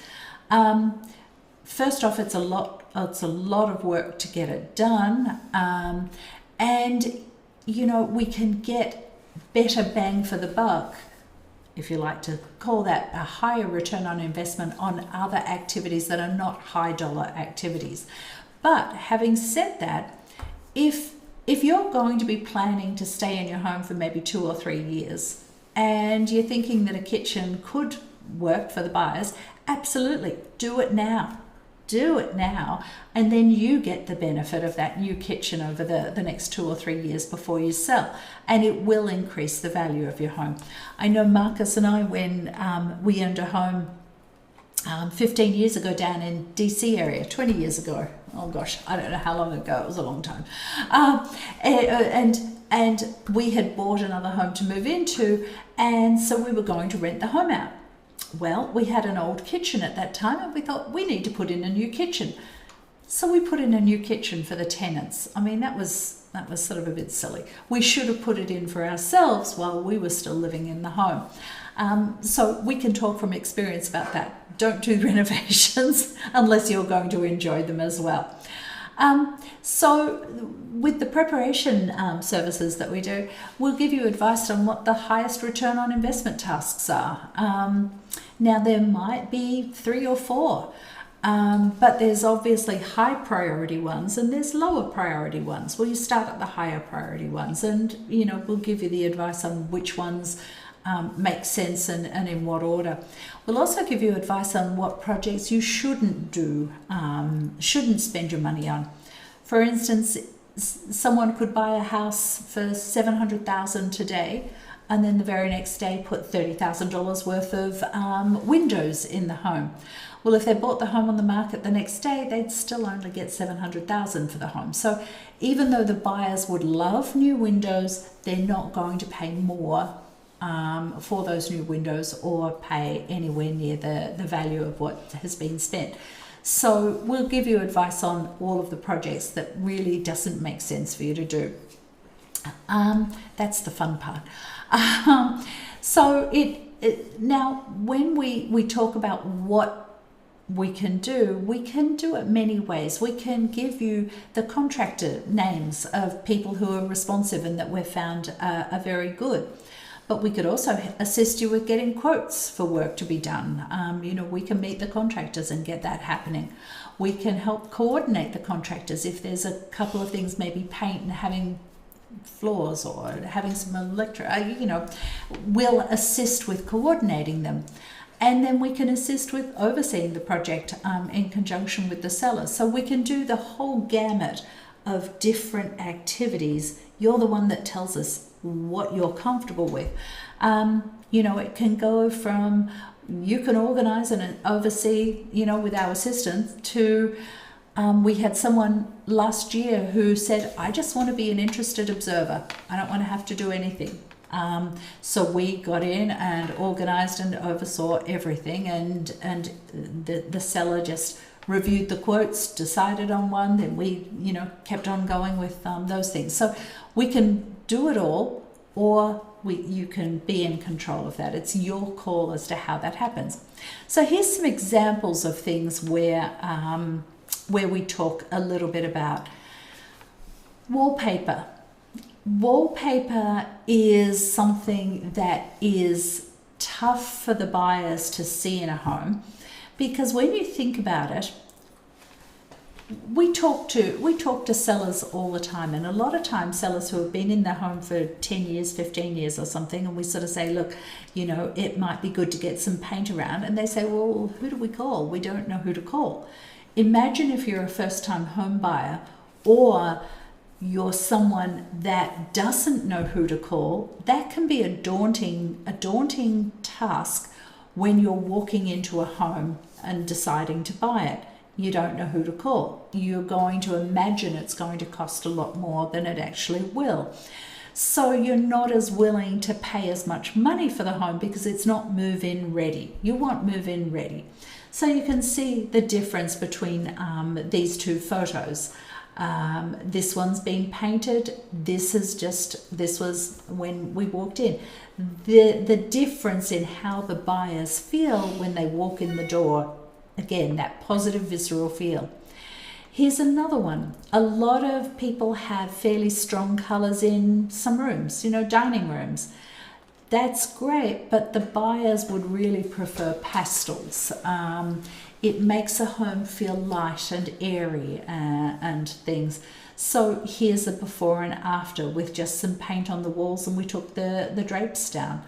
First off, it's a lot of work to get it done, and you know, we can get better bang for the buck, if you like to call that, a higher return on investment on other activities that are not high dollar activities. But having said that, if you're going to be planning to stay in your home for maybe 2 or 3 years, and you're thinking that a kitchen could work for the buyers, absolutely, do it now. Do it now, and then you get the benefit of that new kitchen over the next 2 or 3 years before you sell, and it will increase the value of your home. I know Marcus and I, when we owned a home 15 years ago down in DC area, 20 years ago, oh gosh, I don't know how long ago, it was a long time, and we had bought another home to move into, and so we were going to rent the home out. Well, we had an old kitchen at that time, and we thought we need to put in a new kitchen. So we put in a new kitchen for the tenants. I mean, that was sort of a bit silly. We should have put it in for ourselves while we were still living in the home. So we can talk from experience about that. Don't do renovations unless you're going to enjoy them as well. So with the preparation services that we do, we'll give you advice on what the highest return on investment tasks are. Now, there might be 3 or 4, but there's obviously high priority ones and there's lower priority ones. Well, you start at the higher priority ones, and you know, we'll give you the advice on which ones make sense and in what order. We'll also give you advice on what projects you shouldn't do, shouldn't spend your money on. For instance, someone could buy a house for $700,000 today, and then the very next day put $30,000 worth of windows in the home. Well, if they bought the home on the market the next day, they'd still only get $700,000 for the home. So even though the buyers would love new windows, they're not going to pay more for those new windows or pay anywhere near the value of what has been spent. So we'll give you advice on all of the projects that really doesn't make sense for you to do. That's the fun part. So now when we talk about what we can do it many ways. We can give you the contractor names of people who are responsive and that we've found are very good. But we could also assist you with getting quotes for work to be done. We can meet the contractors and get that happening. We can help coordinate the contractors if there's a couple of things, maybe paint and having floors or having some electric, we'll assist with coordinating them. And then we can assist with overseeing the project in conjunction with the seller. So we can do the whole gamut of different activities. You're the one that tells us what you're comfortable with. It can go from you can organize and oversee, with our assistance to we had someone last year who said, I just want to be an interested observer. I don't want to have to do anything. So we got in and organized and oversaw everything, and the seller just reviewed the quotes, decided on one, then we kept on going with those things. So we can do it all, or you can be in control of that. It's your call as to how that happens. So here's some examples of things where we talk a little bit about wallpaper. Wallpaper is something that is tough for the buyers to see in a home, because when you think about it, we talk to sellers all the time, and a lot of times sellers who have been in their home for 10 years, 15 years or something, and we sort of say, look, it might be good to get some paint around, and they say, well, who do we call? We don't know who to call. Imagine if you're a first-time home buyer, or you're someone that doesn't know who to call. That can be a daunting task when you're walking into a home and deciding to buy it. You don't know who to call. You're going to imagine it's going to cost a lot more than it actually will. So you're not as willing to pay as much money for the home because it's not move-in ready. You want move-in ready. So you can see the difference between these two photos. This one's been painted. This was when we walked in. The difference in how the buyers feel when they walk in the door. Again, that positive visceral feel. Here's another one. A lot of people have fairly strong colors in some rooms, dining rooms. That's great, but the buyers would really prefer pastels. It makes a home feel light and airy and things. So here's a before and after with just some paint on the walls, and we took the drapes down.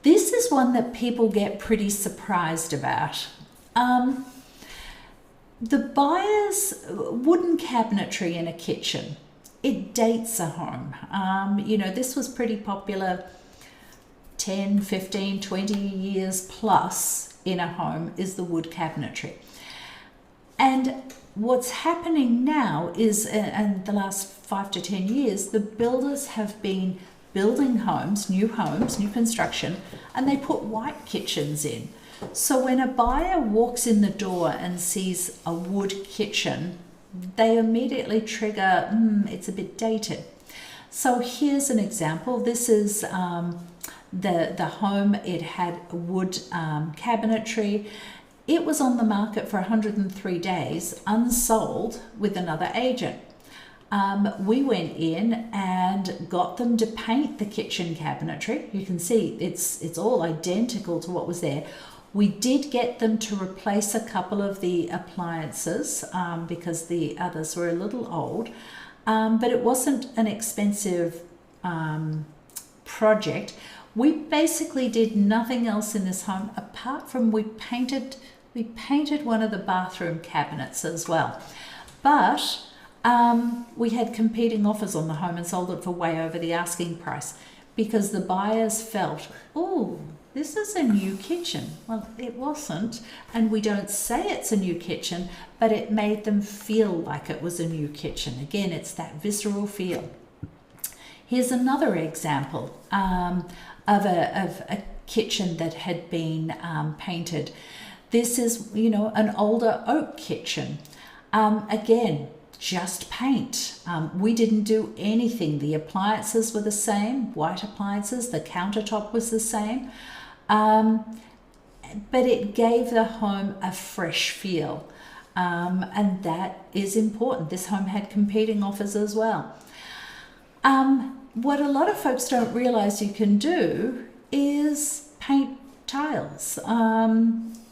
This is one that people get pretty surprised about. The buyer's wooden cabinetry in a kitchen. It dates a home. This was pretty popular 10, 15, 20 years plus in a home is the wood cabinetry. And what's happening now is, in the last 5 to 10 years, the builders have been building homes, new construction, and they put white kitchens in. So when a buyer walks in the door and sees a wood kitchen, they immediately trigger, it's a bit dated. So here's an example. This is the home. It had wood cabinetry. It was on the market for 103 days, unsold, with another agent. We went in and got them to paint the kitchen cabinetry. You can see it's all identical to what was there. We did get them to replace a couple of the appliances because the others were a little old, but it wasn't an expensive project. We basically did nothing else in this home apart from we painted one of the bathroom cabinets as well. But we had competing offers on the home and sold it for way over the asking price because the buyers felt, oh, this is a new kitchen. Well, it wasn't, and we don't say it's a new kitchen, but it made them feel like it was a new kitchen. Again, it's that visceral feel. Here's another example of a kitchen that had been painted. This is, an older oak kitchen. Again, just paint. We didn't do anything. The appliances were the same, white appliances. The countertop was the same. but it gave the home a fresh feel. And that is important. This home had competing offers as well. What a lot of folks don't realize you can do is paint tiles.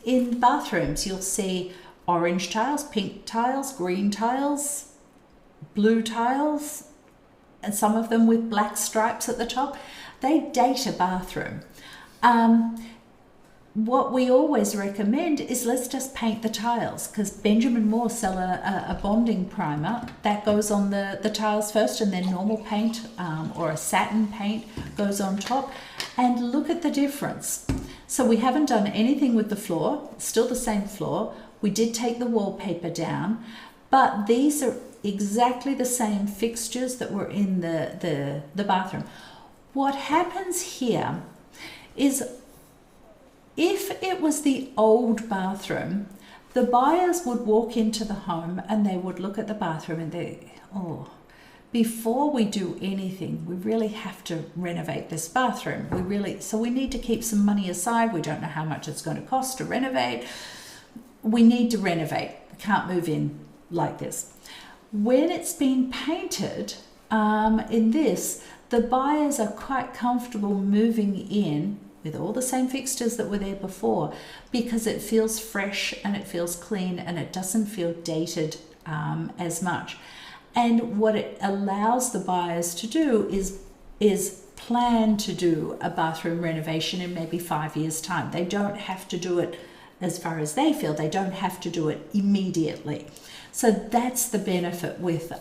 In bathrooms, you'll see orange tiles, pink tiles, green tiles, blue tiles, and some of them with black stripes at the top. They date a bathroom. What we always recommend is let's just paint the tiles, because Benjamin Moore sell a bonding primer that goes on the tiles first, and then normal paint or a satin paint goes on top, and look at the difference. So we haven't done anything with the floor, still the same floor. We did take the wallpaper down, but these are exactly the same fixtures that were in the bathroom. What happens here is, if it was the old bathroom, the buyers would walk into the home and they would look at the bathroom and they, oh, before we do anything, we really have to renovate this bathroom. So we need to keep some money aside. We don't know how much it's going to cost to renovate. We need to renovate. We can't move in like this. When it's been painted in this, the buyers are quite comfortable moving in with all the same fixtures that were there before, because it feels fresh and it feels clean and it doesn't feel dated as much. And what it allows the buyers to do is plan to do a bathroom renovation in maybe 5 years' time. They don't have to do it as far as they feel. They don't have to do it immediately. So that's the benefit with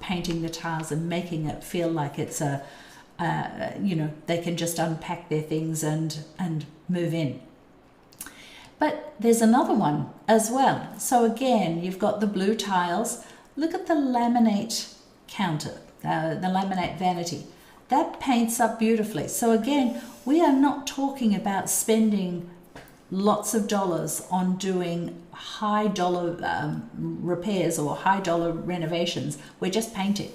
painting the tiles and making it feel like it's they can just unpack their things and move in. But there's another one as well. So again, you've got the blue tiles. Look at the laminate counter, the laminate vanity. That paints up beautifully. So again, we are not talking about spending lots of dollars on doing high dollar repairs or high dollar renovations. We're just painting.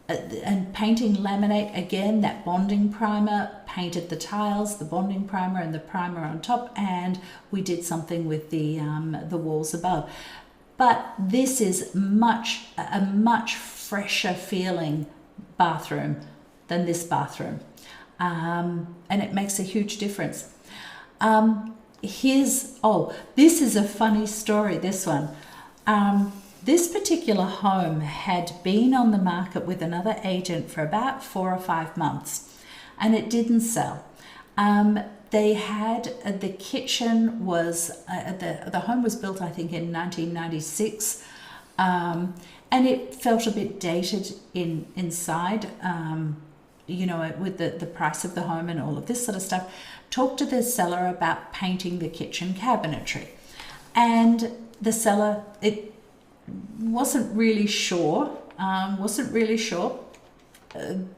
And painting laminate, again, that bonding primer, painted the tiles, the bonding primer and the primer on top, and we did something with the walls above. But this is a much fresher feeling bathroom than this bathroom, and it makes a huge difference. This is a funny story, this one. This particular home had been on the market with another agent for about 4 or 5 months, and it didn't sell. They had the kitchen was the home was built, I think, in 1996, and it felt a bit dated inside. With the price of the home and all of this sort of stuff. Talked to the seller about painting the kitchen cabinetry, and the seller wasn't really sure,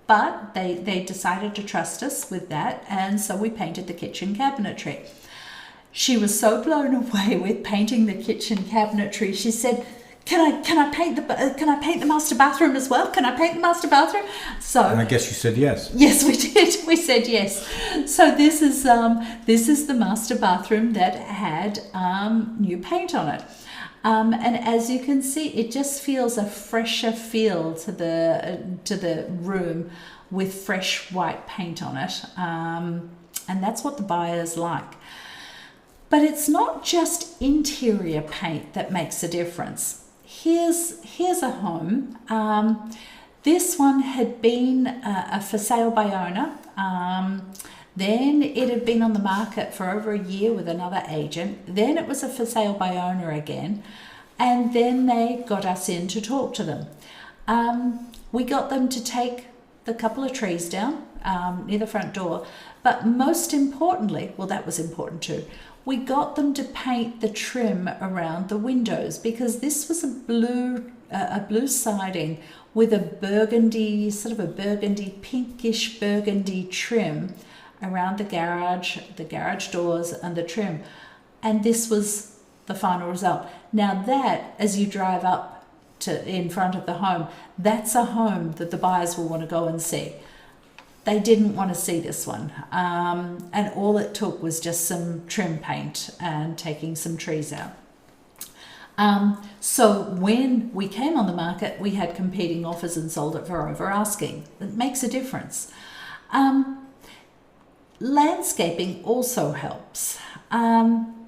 but they decided to trust us with that, and so we painted the kitchen cabinetry. She was so blown away with painting the kitchen cabinetry. She said, Can I paint the master bathroom as well? Can I paint the master bathroom? So, and I guess you said yes. Yes, we did. We said yes. So this is the master bathroom that had new paint on it. And as you can see, it just feels a fresher feel to the room with fresh white paint on it. And that's what the buyers like. But it's not just interior paint that makes a difference. Here's a home. This one had been a for sale by owner. Then it had been on the market for over a year with another agent. Then it was a for sale by owner again. And then they got us in to talk to them. We got them to take the couple of trees down near the front door. But most importantly, well, that was important too, we got them to paint the trim around the windows, because this was a blue siding with a burgundy, pinkish burgundy trim around the garage doors and the trim. And this was the final result. Now that, as you drive up to in front of the home, that's a home that the buyers will want to go and see. they didn't want to see this one. And all it took was just some trim paint and taking some trees out. So when we came on the market, we had competing offers and sold it for over asking. It makes a difference. Landscaping also helps.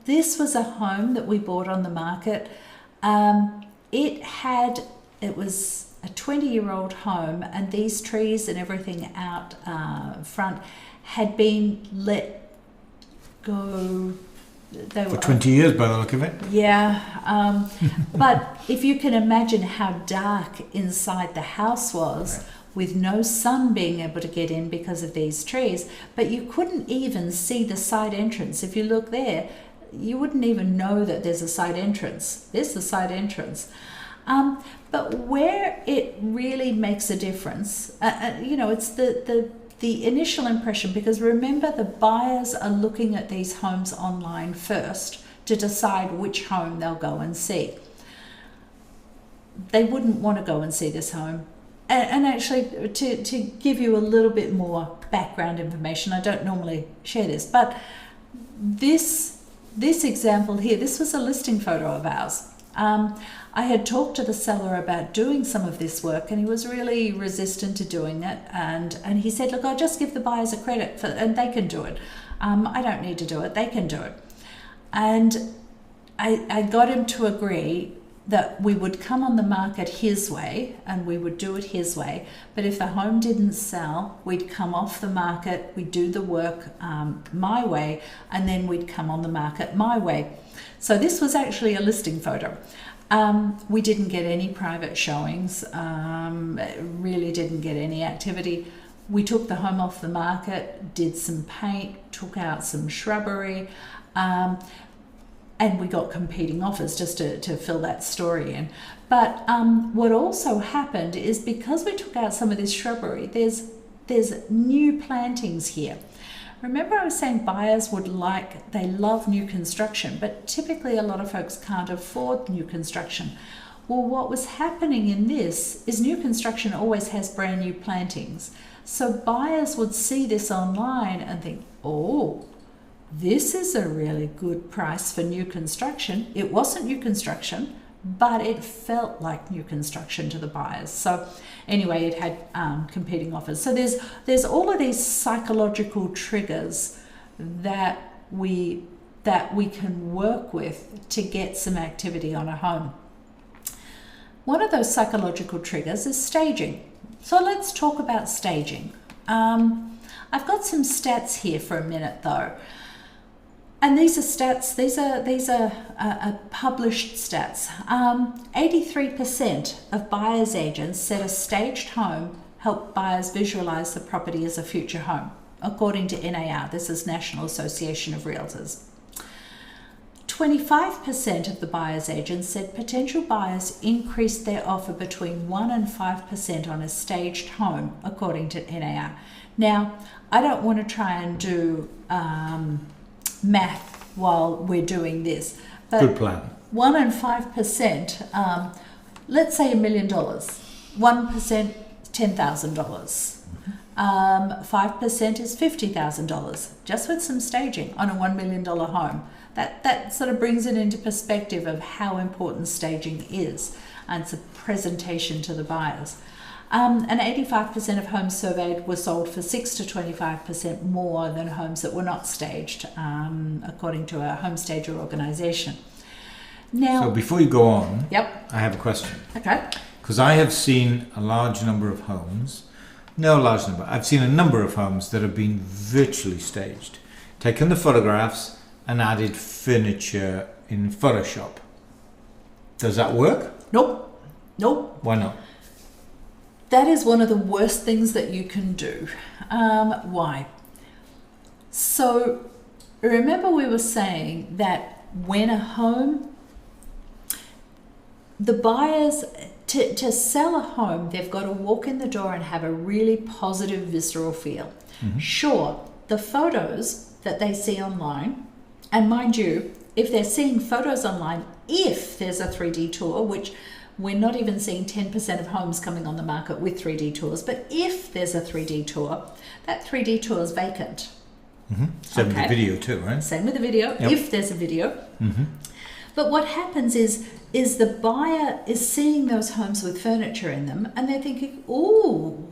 This was a home that we bought on the market. It was a 20-year-old home, and these trees and everything out front had been let go. They For 20 years by the look of it. Yeah, but if you can imagine how dark inside the house was, right, with no sun being able to get in because of these trees, but you couldn't even see the side entrance. If you look there, you wouldn't even know that there's a side entrance. There's the side entrance. But where it really makes a difference, it's the initial impression, because remember, the buyers are looking at these homes online first to decide which home they'll go and see. They wouldn't want to go and see this home. And actually, to give you a little bit more background information, I don't normally share this, but this example here, this was a listing photo of ours. I had talked to the seller about doing some of this work, and he was really resistant to doing it. And he said, look, I'll just give the buyers a credit and they can do it. I don't need to do it. They can do it. And I got him to agree that we would come on the market his way and we would do it his way. But if the home didn't sell, we'd come off the market, we'd do the work my way, and then we'd come on the market my way. So this was actually a listing photo. We didn't get any private showings, really didn't get any activity. We took the home off the market, did some paint, took out some shrubbery, and we got competing offers just to fill that story in. But what also happened is, because we took out some of this shrubbery, there's new plantings here. Remember, I was saying buyers they love new construction, but typically a lot of folks can't afford new construction. Well, what was happening in this is new construction always has brand new plantings. So buyers would see this online and think, oh, this is a really good price for new construction. It wasn't new construction, but it felt like new construction to the buyers. So anyway, it had competing offers. So there's all of these psychological triggers that we can work with to get some activity on a home. One of those psychological triggers is staging. So let's talk about staging. I've got some stats here for a minute though. And these are stats, these are published stats. 83% of buyer's agents said a staged home helped buyers visualize the property as a future home, according to NAR. This is National Association of Realtors. 25% of the buyer's agents said potential buyers increased their offer between 1% and 5% on a staged home, according to NAR. Now, I don't want to try and do math while we're doing this, but good plan. 1% and 5%, let's say $1 million, 1% $10,000, 5% is $50,000, just with some staging on a $1 million home. That sort of brings it into perspective of how important staging is, and it's a presentation to the buyers. And 85% of homes surveyed were sold for 6 to 25% more than homes that were not staged, according to a home stager organisation. Now, so before you go on, yep, I have a question. Okay. Because I have seen a large number of homes, I've seen a number of homes that have been virtually staged, taken the photographs and added furniture in Photoshop. Does that work? Nope. Why not? That is one of the worst things that you can do. Why? So remember, we were saying that when a home, the buyers, to sell a home, they've got to walk in the door and have a really positive visceral feel. Mm-hmm. Sure, the photos that they see online, and mind you, if they're seeing photos online, if there's a 3D tour, which we're not even seeing 10% of homes coming on the market with 3D tours. But if there's a 3D tour, that 3D tour is vacant. Same with the video too, right? Same with the video, if there's a video. But what happens is the buyer is seeing those homes with furniture in them, and they're thinking, ooh,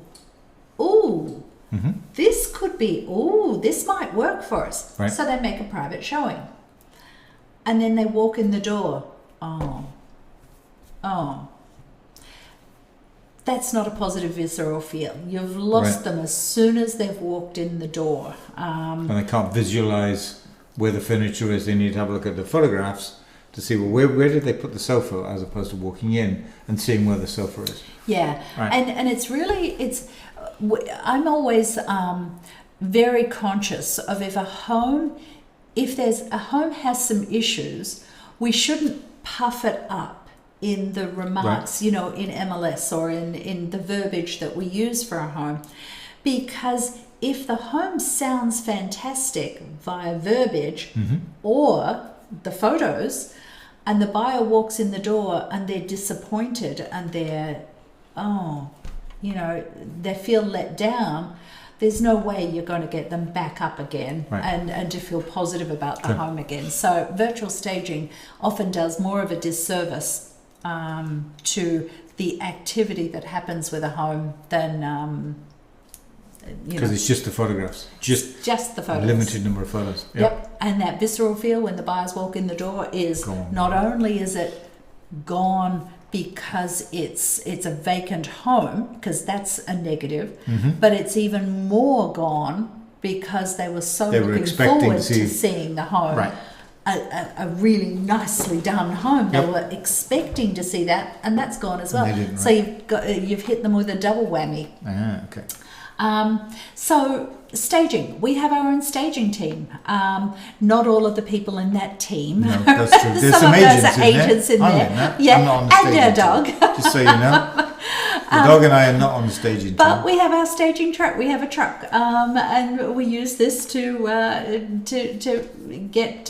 this could be, this might work for us. Right. So they make a private showing. And then they walk in the door. That's not a positive visceral feel. You've lost them as soon as they've walked in the door. And they can't visualize where the furniture is. They need to have a look at the photographs to see, well, where did they put the sofa, as opposed to walking in and seeing where the sofa is. Yeah, right. And it's really, I'm always very conscious of if a home has some issues, we shouldn't puff it up in the remarks, in MLS or in the verbiage that we use for a home. Because if the home sounds fantastic via verbiage or the photos, and the buyer walks in the door and they're disappointed and they feel let down, there's no way you're going to get them back up again and to feel positive about the home again. So virtual staging often does more of a disservice to the activity that happens with a home than because it's just the photographs, just the photos, a limited number of photos. Yep. And that visceral feel when the buyers walk in the door is gone. Not only is it gone because it's a vacant home, because that's a negative, but it's even more gone because they were looking forward to seeing the home. Right. A really nicely done home. They were expecting to see that, and that's gone as well. And they didn't, so you've hit them with a double whammy. Okay. So staging, we have our own staging team. Not all of the people in that team. No, that's true. There's some agents in there. Yeah, I'm not on the and our staging dog. Team, just so you know. The dog and I are not on the staging team. But we have our staging truck. We have a truck, and we use this to get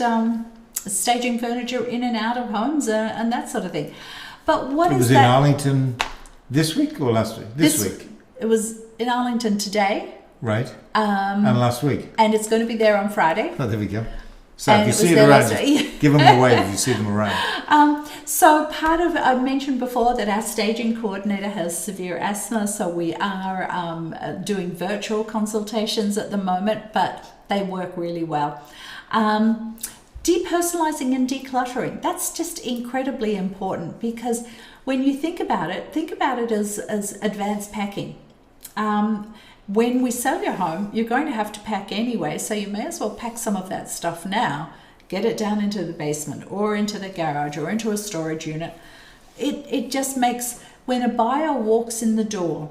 staging furniture in and out of homes and that sort of thing. But what it was in Arlington this week or last week? This week. It was in Arlington today. Right. And last week. And it's going to be there on Friday. Oh, there we go. So if you see it around, give them a wave if you see them around. So I mentioned before that our staging coordinator has severe asthma, so we are doing virtual consultations at the moment, but they work really well. Depersonalizing and decluttering, that's just incredibly important, because when you think about it as advanced packing. When we sell your home, you're going to have to pack anyway, so you may as well pack some of that stuff now, get it down into the basement or into the garage or into a storage unit. It just makes, when a buyer walks in the door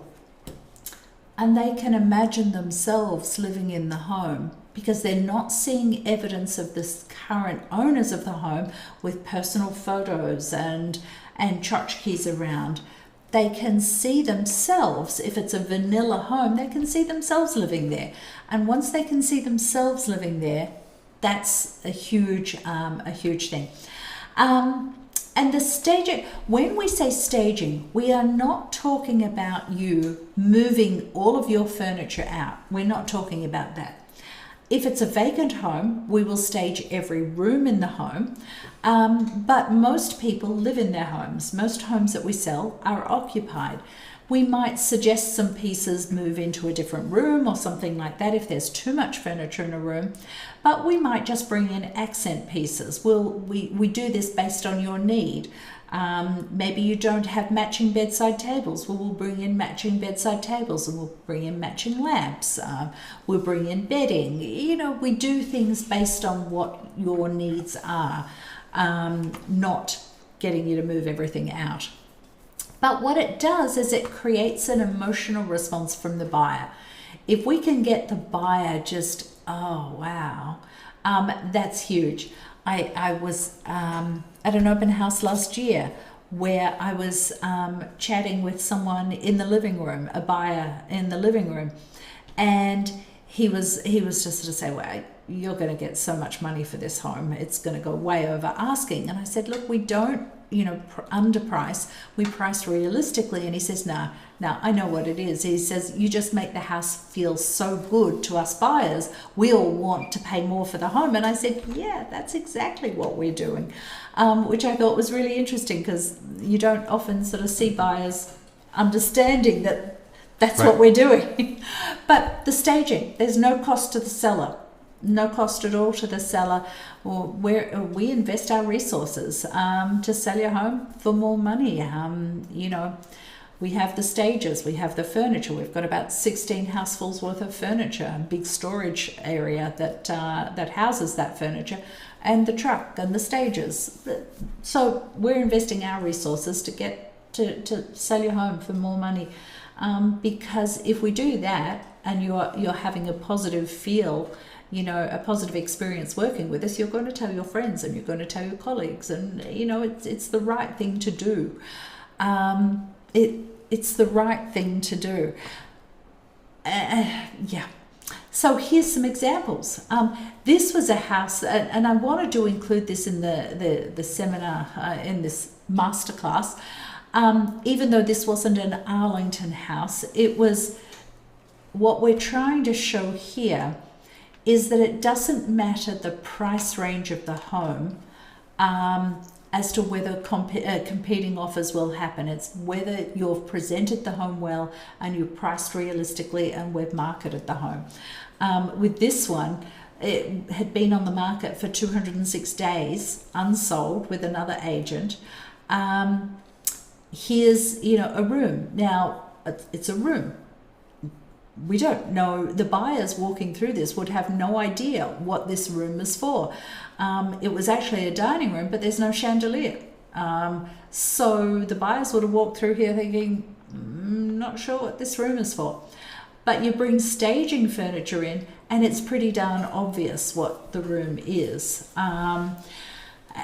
and they can imagine themselves living in the home, because they're not seeing evidence of the current owners of the home with personal photos and tchotchkes around. They can see themselves, if it's a vanilla home, they can see themselves living there. And once they can see themselves living there, that's a huge thing. And the staging, when we say staging, we are not talking about you moving all of your furniture out. We're not talking about that. If it's a vacant home, we will stage every room in the home. But most people live in their homes. Most homes that we sell are occupied. We might suggest some pieces move into a different room or something like that if there's too much furniture in a room. But we might just bring in accent pieces. We do this based on your need. Maybe you don't have matching bedside tables. We'll bring in matching bedside tables, and we'll bring in matching lamps. We'll bring in bedding. We do things based on what your needs are, not getting you to move everything out. But what it does is it creates an emotional response from the buyer. If we can get the buyer just, oh, wow, that's huge. I was at an open house last year where I was chatting with someone in the living room, a buyer in the living room, and he was just sort of saying, well, you're going to get so much money for this home. It's going to go way over asking. And I said, look, we don't, underprice. We price realistically. And he says, no, I know what it is. He says, you just make the house feel so good to us buyers. We all want to pay more for the home. And I said, yeah, that's exactly what we're doing, which I thought was really interesting, because you don't often sort of see buyers understanding that that's Right. what we're doing. But the staging, there's no cost to the seller. No cost at all to the seller. Or we invest our resources to sell your home for more money. We have the stages, we have the furniture. We've got about 16 housefuls worth of furniture, a big storage area that houses that furniture, and the truck and the stages. So we're investing our resources to get to sell your home for more money. Because if we do that, and you're having a positive feel, a positive experience working with us, you're going to tell your friends and you're going to tell your colleagues, and it's the right thing to do. It's the right thing to do. Yeah. So here's some examples. This was a house, and I wanted to include this in the seminar, in this masterclass. Even though this wasn't an Arlington house, it was, what we're trying to show here is that it doesn't matter the price range of the home as to whether competing offers will happen. It's whether you've presented the home well and you've priced realistically and we've marketed the home. With this one, it had been on the market for 206 days, unsold, with another agent. Here's, a room. Now, it's a room. We don't know, the buyers walking through this would have no idea what this room is for. It was actually a dining room, but there's no chandelier. So the buyers would have walked through here thinking, not sure what this room is for. But you bring staging furniture in, and it's pretty darn obvious what the room is.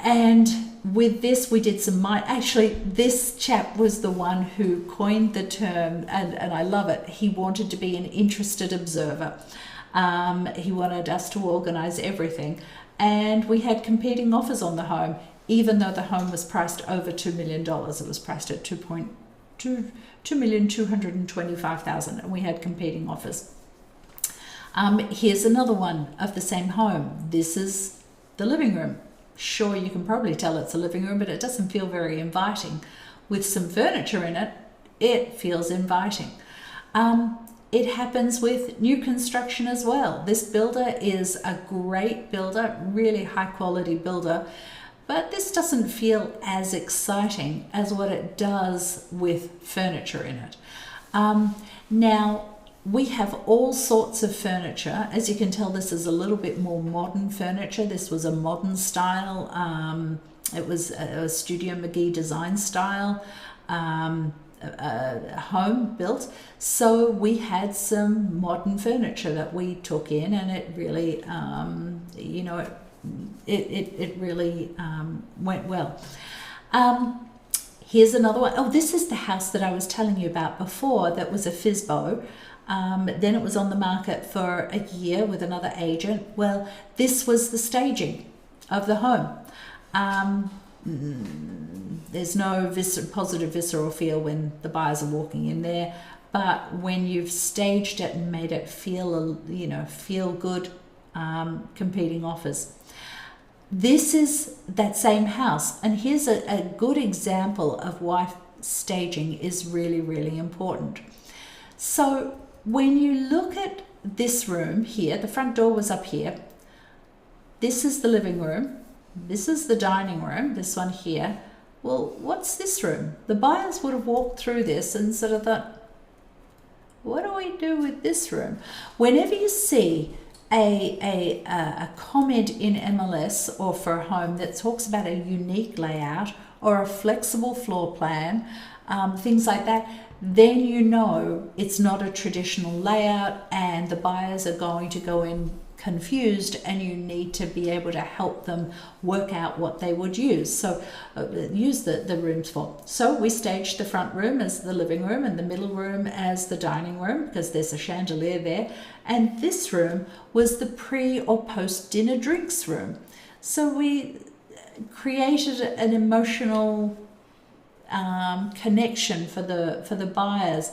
And with this, we did some, actually, this chap was the one who coined the term, and I love it. He wanted to be an interested observer. He wanted us to organize everything. And we had competing offers on the home, even though the home was priced over $2 million. It was priced at $2,225,000, and we had competing offers. Here's another one of the same home. This is the living room. Sure, you can probably tell it's a living room, but it doesn't feel very inviting. With some furniture in it, it feels inviting. It happens with new construction as well. This builder is a great builder, really high quality builder, but this doesn't feel as exciting as what it does with furniture in it. Now, we have all sorts of furniture. As you can tell, this is a little bit more modern furniture. This was a modern style. It was a Studio McGee design style home built. So we had some modern furniture that we took in, and it really, it really went well. Here's another one. Oh, this is the house that I was telling you about before that was a FSBO. Then it was on the market for a year with another agent. Well, this was the staging of the home. There's no positive visceral feel when the buyers are walking in there, but when you've staged it and made it feel, feel good, competing offers. This is that same house, and here's a good example of why staging is really, really important. So when you look at this room here, the front door was up here. This is the living room. This is the dining room, this one here. Well, what's this room? The buyers would have walked through this and sort of thought, what do we do with this room? Whenever you see a comment in MLS or for a home that talks about a unique layout or a flexible floor plan, things like that, then you know it's not a traditional layout and the buyers are going to go in confused, and you need to be able to help them work out what they would use. So use the rooms for. So we staged the front room as the living room and the middle room as the dining room, because there's a chandelier there. And this room was the pre or post dinner drinks room. So we created an emotional connection for the buyers.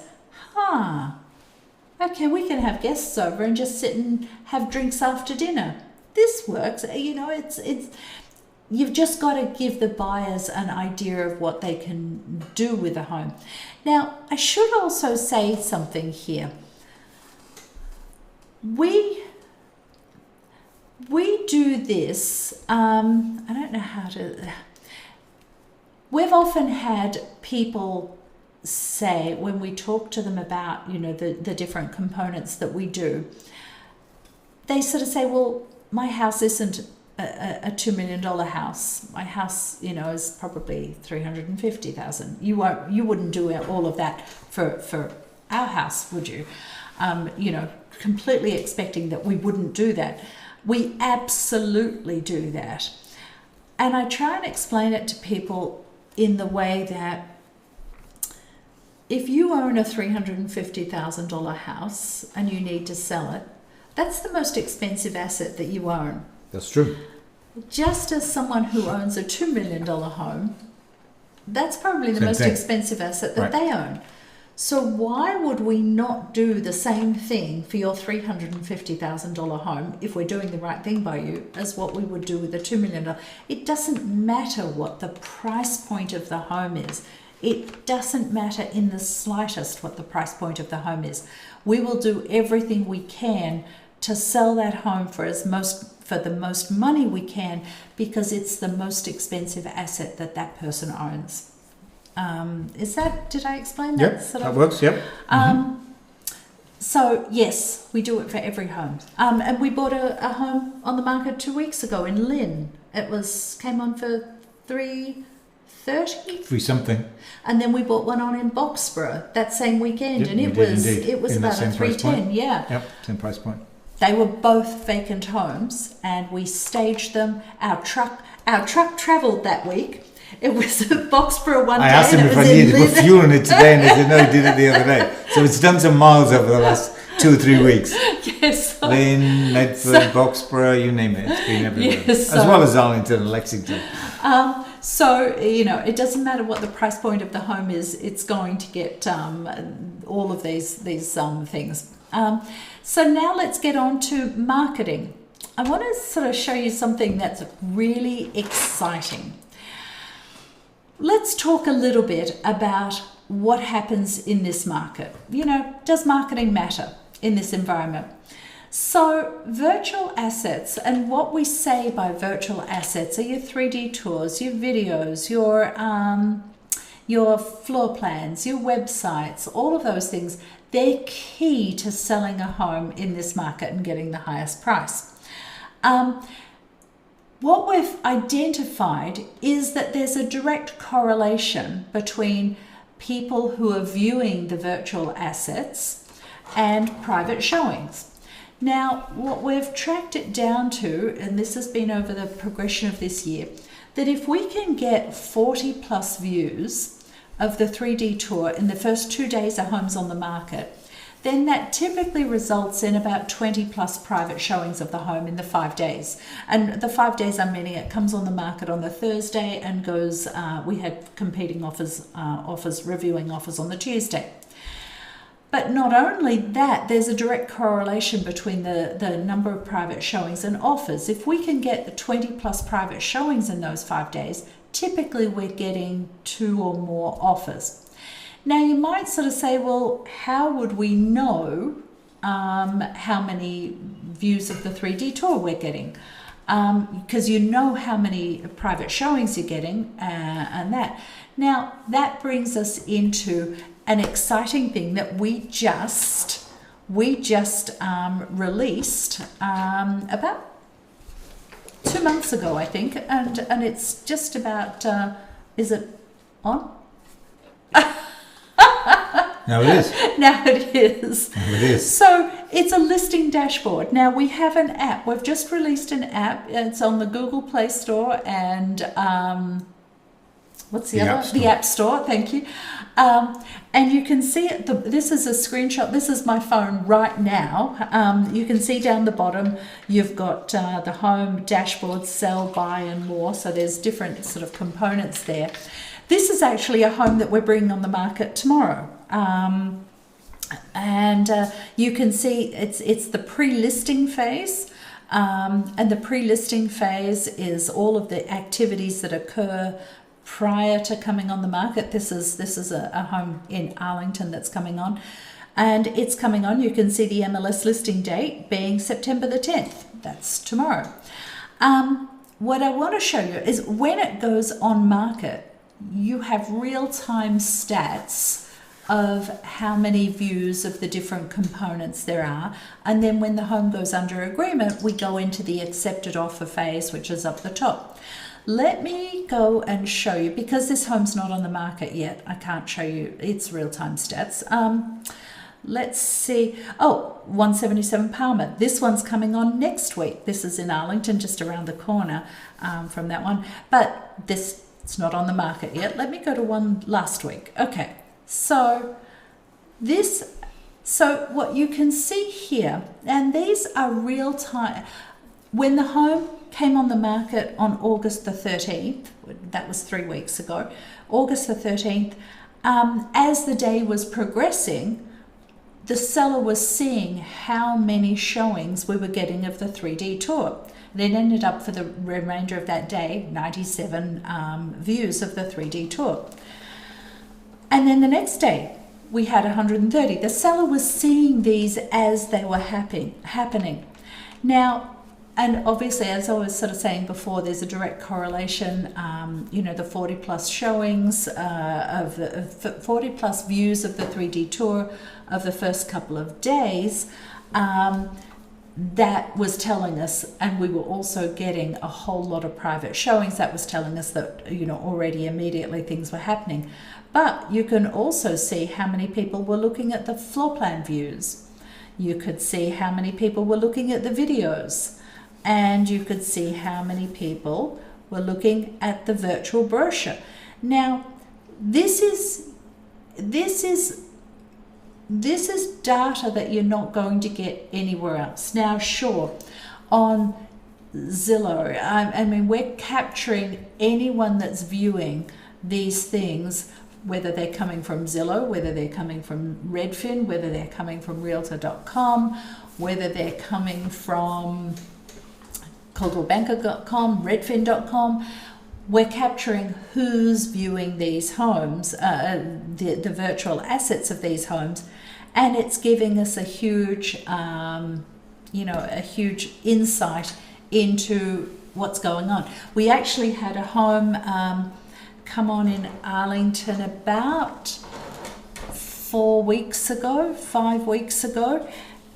Okay, we can have guests over and just sit and have drinks after dinner. This works. It's you've just got to give the buyers an idea of what they can do with a home. Now, I should also say something here. We do this, I don't know how to... We've often had people say, when we talk to them about, the different components that we do, they sort of say, well, my house isn't a $2 million house. My house, is probably $350,000. You wouldn't do all of that for our house, would you? Completely expecting that we wouldn't do that. We absolutely do that. And I try and explain it to people in the way that if you own a $350,000 house and you need to sell it, that's the most expensive asset that you own. That's true. Just as someone who owns a $2 million home, that's probably the most expensive asset that they own. So why would we not do the same thing for your $350,000 home, if we're doing the right thing by you, as what we would do with a $2 million? It doesn't matter what the price point of the home is. It doesn't matter in the slightest what the price point of the home is. We will do everything we can to sell that home for the most money we can, because it's the most expensive asset that person owns. Did I explain that? Yep, that works, yep. So yes, we do it for every home. And we bought a home on the market 2 weeks ago in Lynn. It came on for $330. Something. And then we bought one on in Boxborough that same weekend, and it was about a $310. Yeah. Yep, same price point. They were both vacant homes, and we staged them. Our truck travelled that week. It was at Boxborough one day. I asked him if I needed to put fuel in it today, and he said no, he did it the other day. So it's done some miles over the last 2 or 3 weeks. Yes. Lynn, Medford, Boxborough, you name it. It's been everywhere. Yes, as well as Arlington and Lexington. It doesn't matter what the price point of the home is, it's going to get all of these things. So now let's get on to marketing. I want to sort of show you something that's really exciting. Let's talk a little bit about what happens in this market. Does marketing matter in this environment? So virtual assets, and what we say by virtual assets are your 3D tours, your videos, your floor plans, your websites, all of those things. They're key to selling a home in this market and getting the highest price. What we've identified is that there's a direct correlation between people who are viewing the virtual assets and private showings. Now, what we've tracked it down to, and this has been over the progression of this year, that if we can get 40 plus views of the 3D tour in the first 2 days a home's on the market, then that typically results in about 20 plus private showings of the home in the 5 days. And the 5 days, I'm meaning it comes on the market on the Thursday and goes, we had competing offers, reviewing offers on the Tuesday. But not only that, there's a direct correlation between the number of private showings and offers. If we can get the 20 plus private showings in those 5 days, typically we're getting 2 or more offers. Now you might sort of say, well, how would we know how many views of the 3D tour we're getting? Because you know how many private showings you're getting and that. Now that brings us into an exciting thing that we just released about 2 months ago, I think, and it's just about. Is it on? Now it is. Now it is. Now it is. So it's a listing dashboard. Now we have an app. We've just released an app. It's on the Google Play Store and what's the other? The App Store. Thank you. And you can see it. This is a screenshot. This is my phone right now. You can see down the bottom, you've got the home, dashboard, sell, buy, and more. So there's different sort of components there. This is actually a home that we're bringing on the market tomorrow. And you can see it's the pre-listing phase. And the pre-listing phase is all of the activities that occur prior to coming on the market. This is a home in Arlington that's coming on, and it's coming on. You can see the MLS listing date being September the 10th. That's tomorrow. What I want to show you is when it goes on market, you have real-time stats of how many views of the different components there are, and then when the home goes under agreement, we go into the accepted offer phase, which is up the top. Let me go and show you, because this home's not on the market yet, I can't show you its real-time stats. Let's see. Oh, 177 Palmer. This one's coming on next week. This is in Arlington, just around the corner from that one. But it's not on the market yet. Let me go to one last week. Okay, so what you can see here, and these are real-time. When the home came on the market on August the 13th, that was 3 weeks ago, August the 13th, as the day was progressing, the seller was seeing how many showings we were getting of the 3D tour. And it ended up for the remainder of that day, 97 views of the 3D tour. And then the next day, we had 130. The seller was seeing these as they were happening. Now, and obviously, as I was sort of saying before, there's a direct correlation, the 40 plus showings of the 40 plus views of the 3D tour of the first couple of days, that was telling us, and we were also getting a whole lot of private showings. That was telling us that, already immediately things were happening. But you can also see how many people were looking at the floor plan views. You could see how many people were looking at the videos. And you could see how many people were looking at the virtual brochure. Now, this is data that you're not going to get anywhere else. Now, sure, on Zillow, I mean, we're capturing anyone that's viewing these things, whether they're coming from Zillow, whether they're coming from Redfin, whether they're coming from Realtor.com, whether they're coming from ColdwellBanker.com, Redfin.com. We're capturing who's viewing these homes, the virtual assets of these homes, and it's giving us a huge, a huge insight into what's going on. We actually had a home come on in Arlington about 5 weeks ago,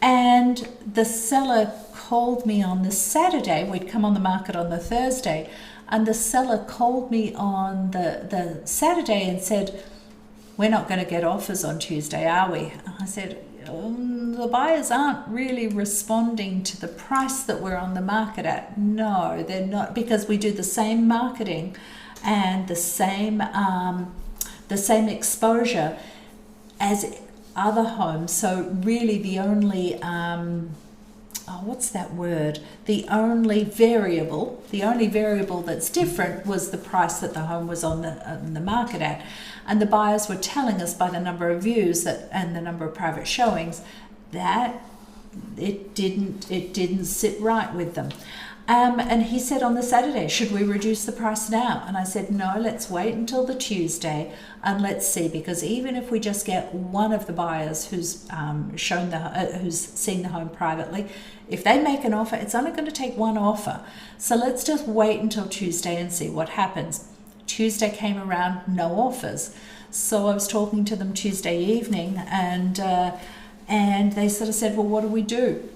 and the seller called me on the Saturday. We'd come on the market on the Thursday, and the seller called me on the Saturday and said, "We're not going to get offers on Tuesday, are we?" And I said, "The buyers aren't really responding to the price that we're on the market at." No, they're not, because we do the same marketing and the same exposure as other homes. So really the only the only variable that's different was the price that the home was on the market at. And the buyers were telling us by the number of views and the number of private showings that it didn't sit right with them. And he said on the Saturday, "Should we reduce the price now?" And I said, "No, let's wait until the Tuesday and let's see, because even if we just get one of the buyers who's who's seen the home privately, if they make an offer, it's only going to take one offer. So let's just wait until Tuesday and see what happens." Tuesday came around, no offers. So I was talking to them Tuesday evening, and they sort of said, "Well, what do we do?"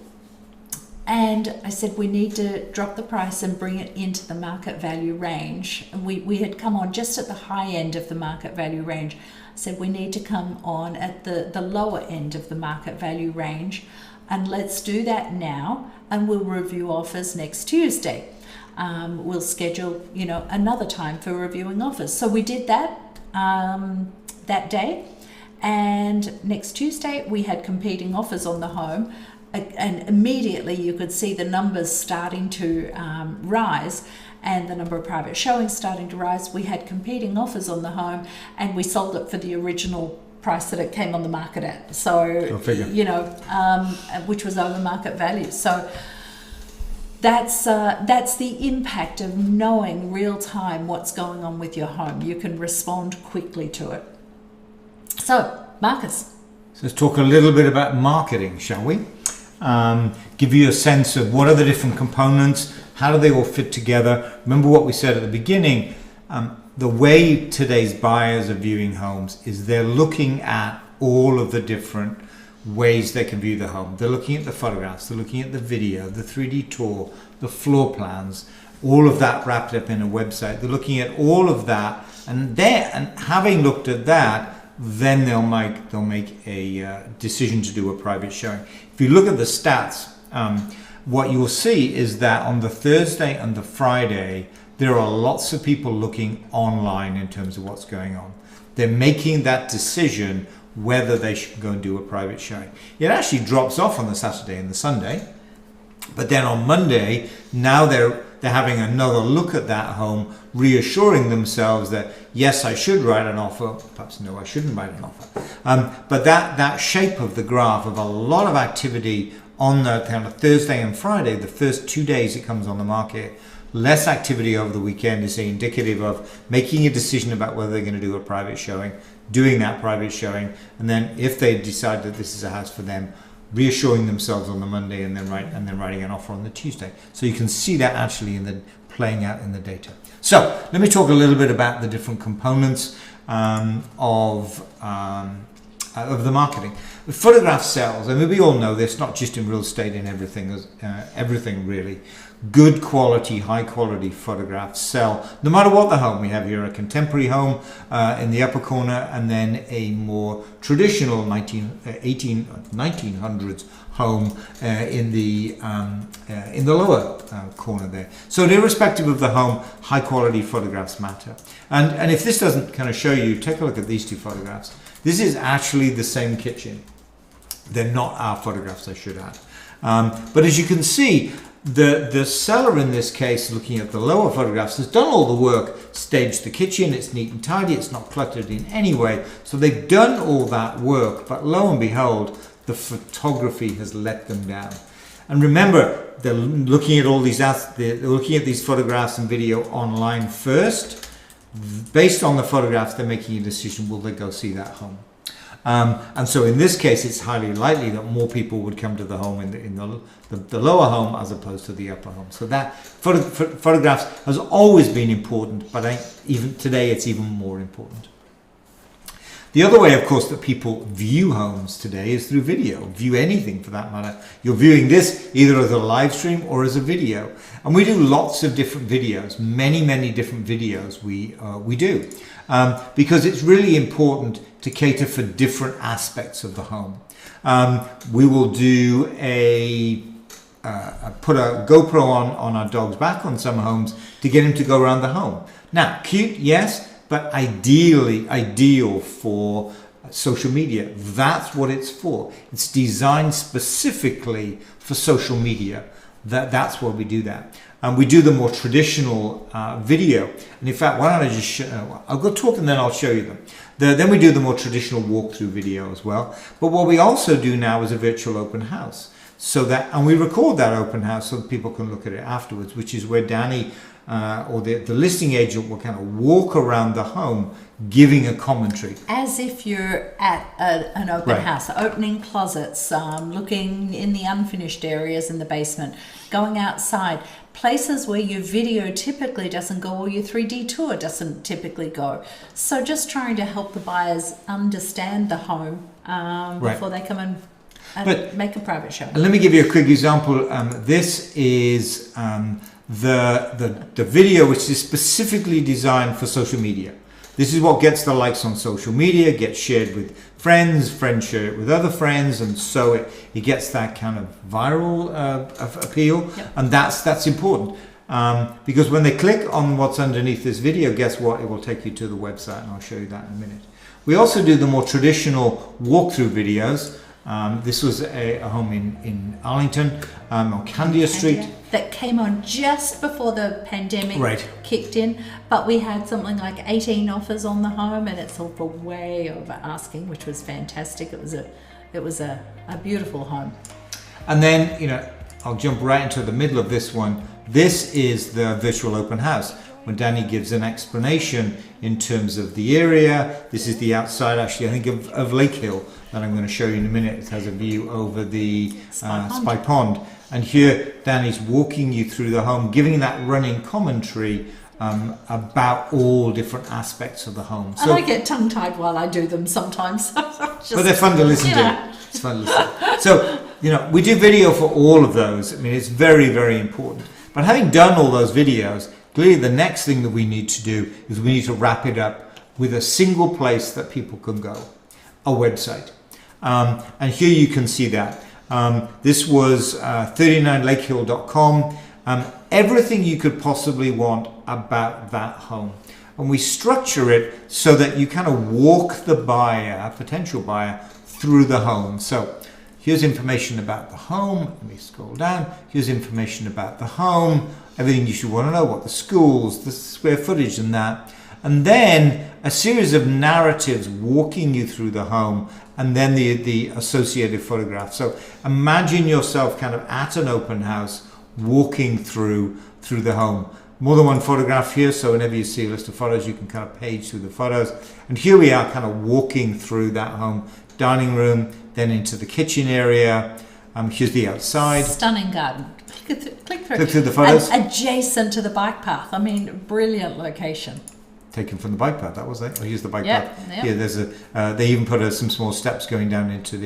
And I said, we need to drop the price and bring it into the market value range. We had come on just at the high end of the market value range. I said, we need to come on at the lower end of the market value range, and let's do that now, and we'll review offers next Tuesday. We'll schedule, another time for reviewing offers. So we did that that day, and next Tuesday we had competing offers on the home. And immediately you could see the numbers starting to rise, and the number of private showings starting to rise. We had competing offers on the home, and we sold it for the original price that it came on the market at. So, which was over market value. So that's the impact of knowing real time what's going on with your home. You can respond quickly to it. So, Marcus. So let's talk a little bit about marketing, shall we? Give you a sense of what are the different components, how do they all fit together. Remember what we said at the beginning, the way today's buyers are viewing homes is they're looking at all of the different ways they can view the home. They're looking at the photographs, they're looking at the video, the 3D tour, the floor plans, all of that wrapped up in a website. They're looking at all of that, and having looked at that, then they'll make a decision to do a private showing. If you look at the stats, what you'll see is that on the Thursday and the Friday, there are lots of people looking online in terms of what's going on. They're making that decision whether they should go and do a private showing. It actually drops off on the Saturday and the Sunday, but then on Monday, now they're having another look at that home, reassuring themselves that yes, I should write an offer, perhaps no, I shouldn't write an offer. But that shape of the graph of a lot of activity on the kind of Thursday and Friday, the first 2 days it comes on the market, less activity over the weekend is indicative of making a decision about whether they're going to do a private showing, doing that private showing, and then if they decide that this is a house for them, reassuring themselves on the Monday and then writing an offer on the Tuesday. So you can see that actually playing out in the data. So let me talk a little bit about the different components of the marketing. The photograph sells, and we all know this, not just in real estate, in everything really. Good quality, high quality photographs sell no matter what the home. We have here a contemporary home in the upper corner, and then a more traditional 1900s home in the lower corner there. So irrespective of the home, high quality photographs matter. And if this doesn't kind of show you, take a look at these two photographs. This is actually the same kitchen. They're not our photographs, I should add. But as you can see, the seller in this case, looking at the lower photographs, has done all the work, staged the kitchen, it's neat and tidy, it's not cluttered in any way. So they've done all that work, but lo and behold, the photography has let them down. And remember, they're looking at all these, they're looking at these photographs and video online first. Based on the photographs, they're making a decision, will they go see that home? And so in this case, it's highly likely that more people would come to the home in the lower home as opposed to the upper home. So that photographs has always been important, but even today it's even more important. The other way, of course, that people view homes today is through video. View anything for that matter. You're viewing this either as a live stream or as a video. And we do lots of different videos, many different videos we do. Because it's really important to cater for different aspects of the home. We will do put a GoPro on our dog's back on some homes to get him to go around the home. Now, cute, yes, but ideal for social media. That's what it's for. It's designed specifically for social media. That's why we do that. And we do the more traditional video. And in fact, why don't I just I'll go talk and then I'll show you them. Then we do the more traditional walkthrough video as well. But what we also do now is a virtual open house. And we record that open house so that people can look at it afterwards, which is where Danny or the listing agent will kind of walk around the home giving a commentary. As if you're at an open house, opening closets, looking in the unfinished areas in the basement, going outside, places where your video typically doesn't go or your 3D tour doesn't typically go. So just trying to help the buyers understand the home before they come in. and make a private showing. Let me give you a quick example. This is the video which is specifically designed for social media. This is what gets the likes on social media, gets shared with friends share it with other friends, and so it gets that kind of viral appeal. Yep. And that's important. Because when they click on what's underneath this video, guess what? It will take you to the website, and I'll show you that in a minute. We also do the more traditional walkthrough videos. This was a home in Arlington on Candia Street. That came on just before the pandemic kicked in, but we had something like 18 offers on the home, and it sold for way over asking, which was fantastic. It was a beautiful home. And then, I'll jump right into the middle of this one. This is the virtual open house, when Danny gives an explanation in terms of the area. This is the outside, actually, I think, of Lake Hill that I'm going to show you in a minute. It has a view over the Spy Pond. And here, Danny's walking you through the home, giving that running commentary about all different aspects of the home. And I get tongue-tied while I do them sometimes. But they're fun to listen to. It's fun to listen to. So, we do video for all of those. I mean, it's very, very important. But having done all those videos, clearly the next thing that we need to do is we need to wrap it up with a single place that people can go, a website. And here you can see that. This was 39lakehill.com. Everything you could possibly want about that home. And we structure it so that you kind of walk the buyer, potential buyer, through the home. So here's information about the home. Let me scroll down. Here's information about the home, everything you should want to know, what the schools, the square footage and that. And then a series of narratives walking you through the home, and then the associated photographs. So imagine yourself kind of at an open house walking through the home. More than one photograph here, so whenever you see a list of photos, you can kind of page through the photos. And here we are kind of walking through that home. Dining room, then into the kitchen area. Here's the outside. Stunning garden. Click through the photos. And adjacent to the bike path. I mean, brilliant location. Taken from the bike path, that was it. Oh, here's the bike path. Yep. Yeah, there's they even put some small steps going down into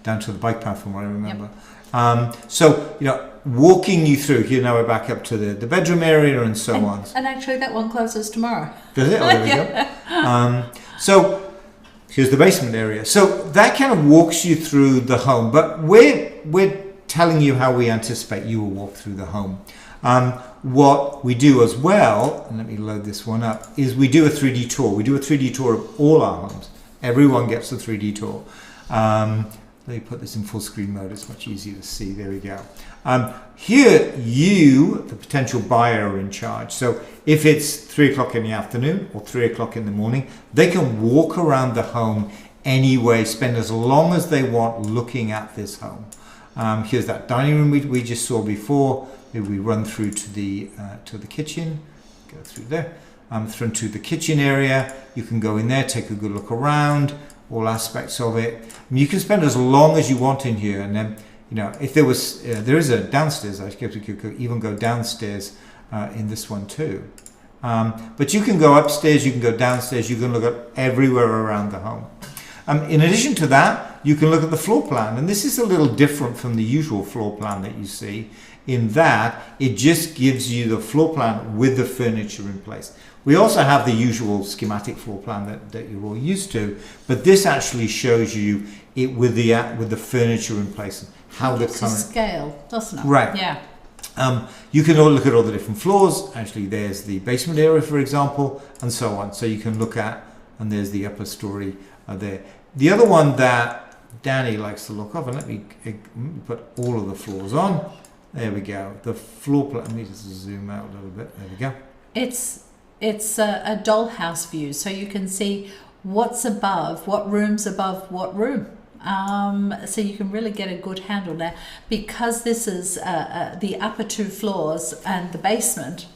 down to the bike path, from what I remember. Yep. So walking you through here. Now we're back up to the bedroom area and so on. And actually, that one closes tomorrow. Does it? Oh, there we go. So here's the basement area. So that kind of walks you through the home, but we're telling you how we anticipate you will walk through the home. What we do as well, and let me load this one up, is we do a 3D tour. We do a 3D tour of all our homes. Everyone gets a 3D tour. Let me put this in full screen mode. It's much easier to see. There we go. Here, you, the potential buyer, are in charge. So if it's 3 o'clock in the afternoon or 3 o'clock in the morning, they can walk around the home anyway, spend as long as they want looking at this home. Here's that dining room we just saw before. Maybe we run through to the kitchen, go through there, through to the kitchen area. You can go in there, take a good look around, all aspects of it. I mean, you can spend as long as you want in here, and then if there was there is a downstairs. I guess we could even go downstairs in this one too. But you can go upstairs, you can go downstairs, you can look at everywhere around the home. In addition to that, you can look at the floor plan, and this is a little different from the usual floor plan that you see, in that it just gives you the floor plan with the furniture in place. We also have the usual schematic floor plan that you're all used to, but this actually shows you it with the furniture in place and how the current scale, doesn't it? Right. Yeah. You can all look at all the different floors. Actually, there's the basement area, for example, and so on. So you can look at, and there's the upper story there. The other one that Danny likes to look up, and let me put all of the floors on. There we go. The floor plan. Let me just zoom out a little bit. There we go. It's a dollhouse view, so you can see what's above, what room's above what room. So you can really get a good handle now, because this is the upper 2 floors and the basement.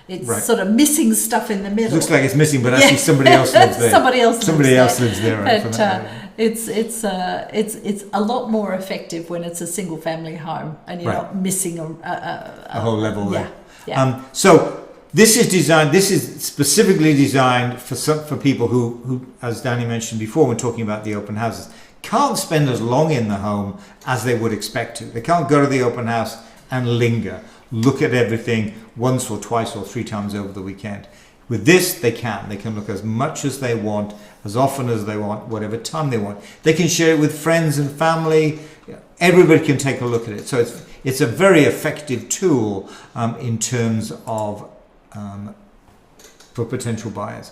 It's sort of missing stuff in the middle. It looks like it's missing, but actually somebody else lives there. Somebody else lives there. Right, but it's a lot more effective when it's a single family home and you're not missing a whole level there. Yeah. So this is specifically designed for people who, as Danny mentioned before when talking about the open houses, can't spend as long in the home as they would expect to. They can't go to the open house and linger, look at everything once or twice or 3 times over the weekend. With this, they can. They can look as much as they want, as often as they want, whatever time they want. They can share it with friends and family. Everybody can take a look at it. So it's a very effective tool in terms of for potential buyers.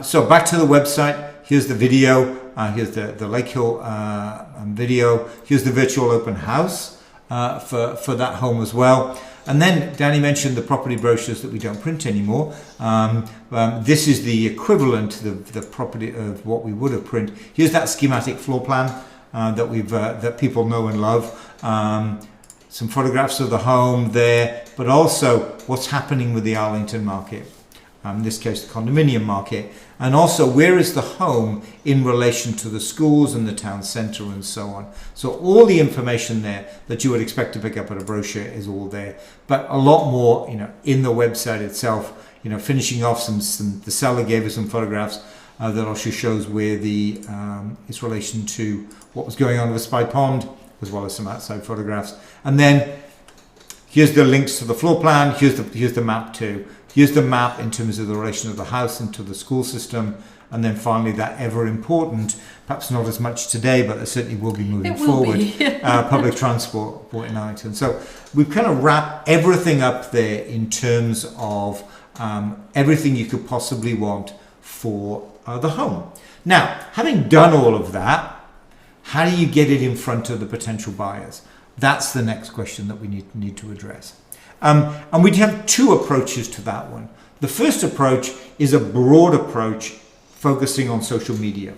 So back to the website. Here's the video. Here's the Lake Hill video. Here's the virtual open house for that home as well. And then Danny mentioned the property brochures that we don't print anymore. This is the equivalent to the property of what we would have print. Here's that schematic floor plan that people know and love. Some photographs of the home there, but also what's happening with the Arlington market. In this case, the condominium market, and also where is the home in relation to the schools and the town centre and so on. So all the information there that you would expect to pick up at a brochure is all there, but a lot more, in the website itself. Finishing off the seller gave us some photographs that also shows where the its relation to what was going on with Spy Pond, as well as some outside photographs. And then here's the links to the floor plan. Here's the map too. Here's the map in terms of the relation of the house into the school system. And then finally, that ever important, perhaps not as much today, but it certainly will be moving forward, public transport in Arlington. So we've kind of wrapped everything up there in terms of everything you could possibly want for the home. Now, having done all of that, how do you get it in front of the potential buyers? That's the next question that we need to address. And we'd have 2 approaches to that one. The first approach is a broad approach focusing on social media.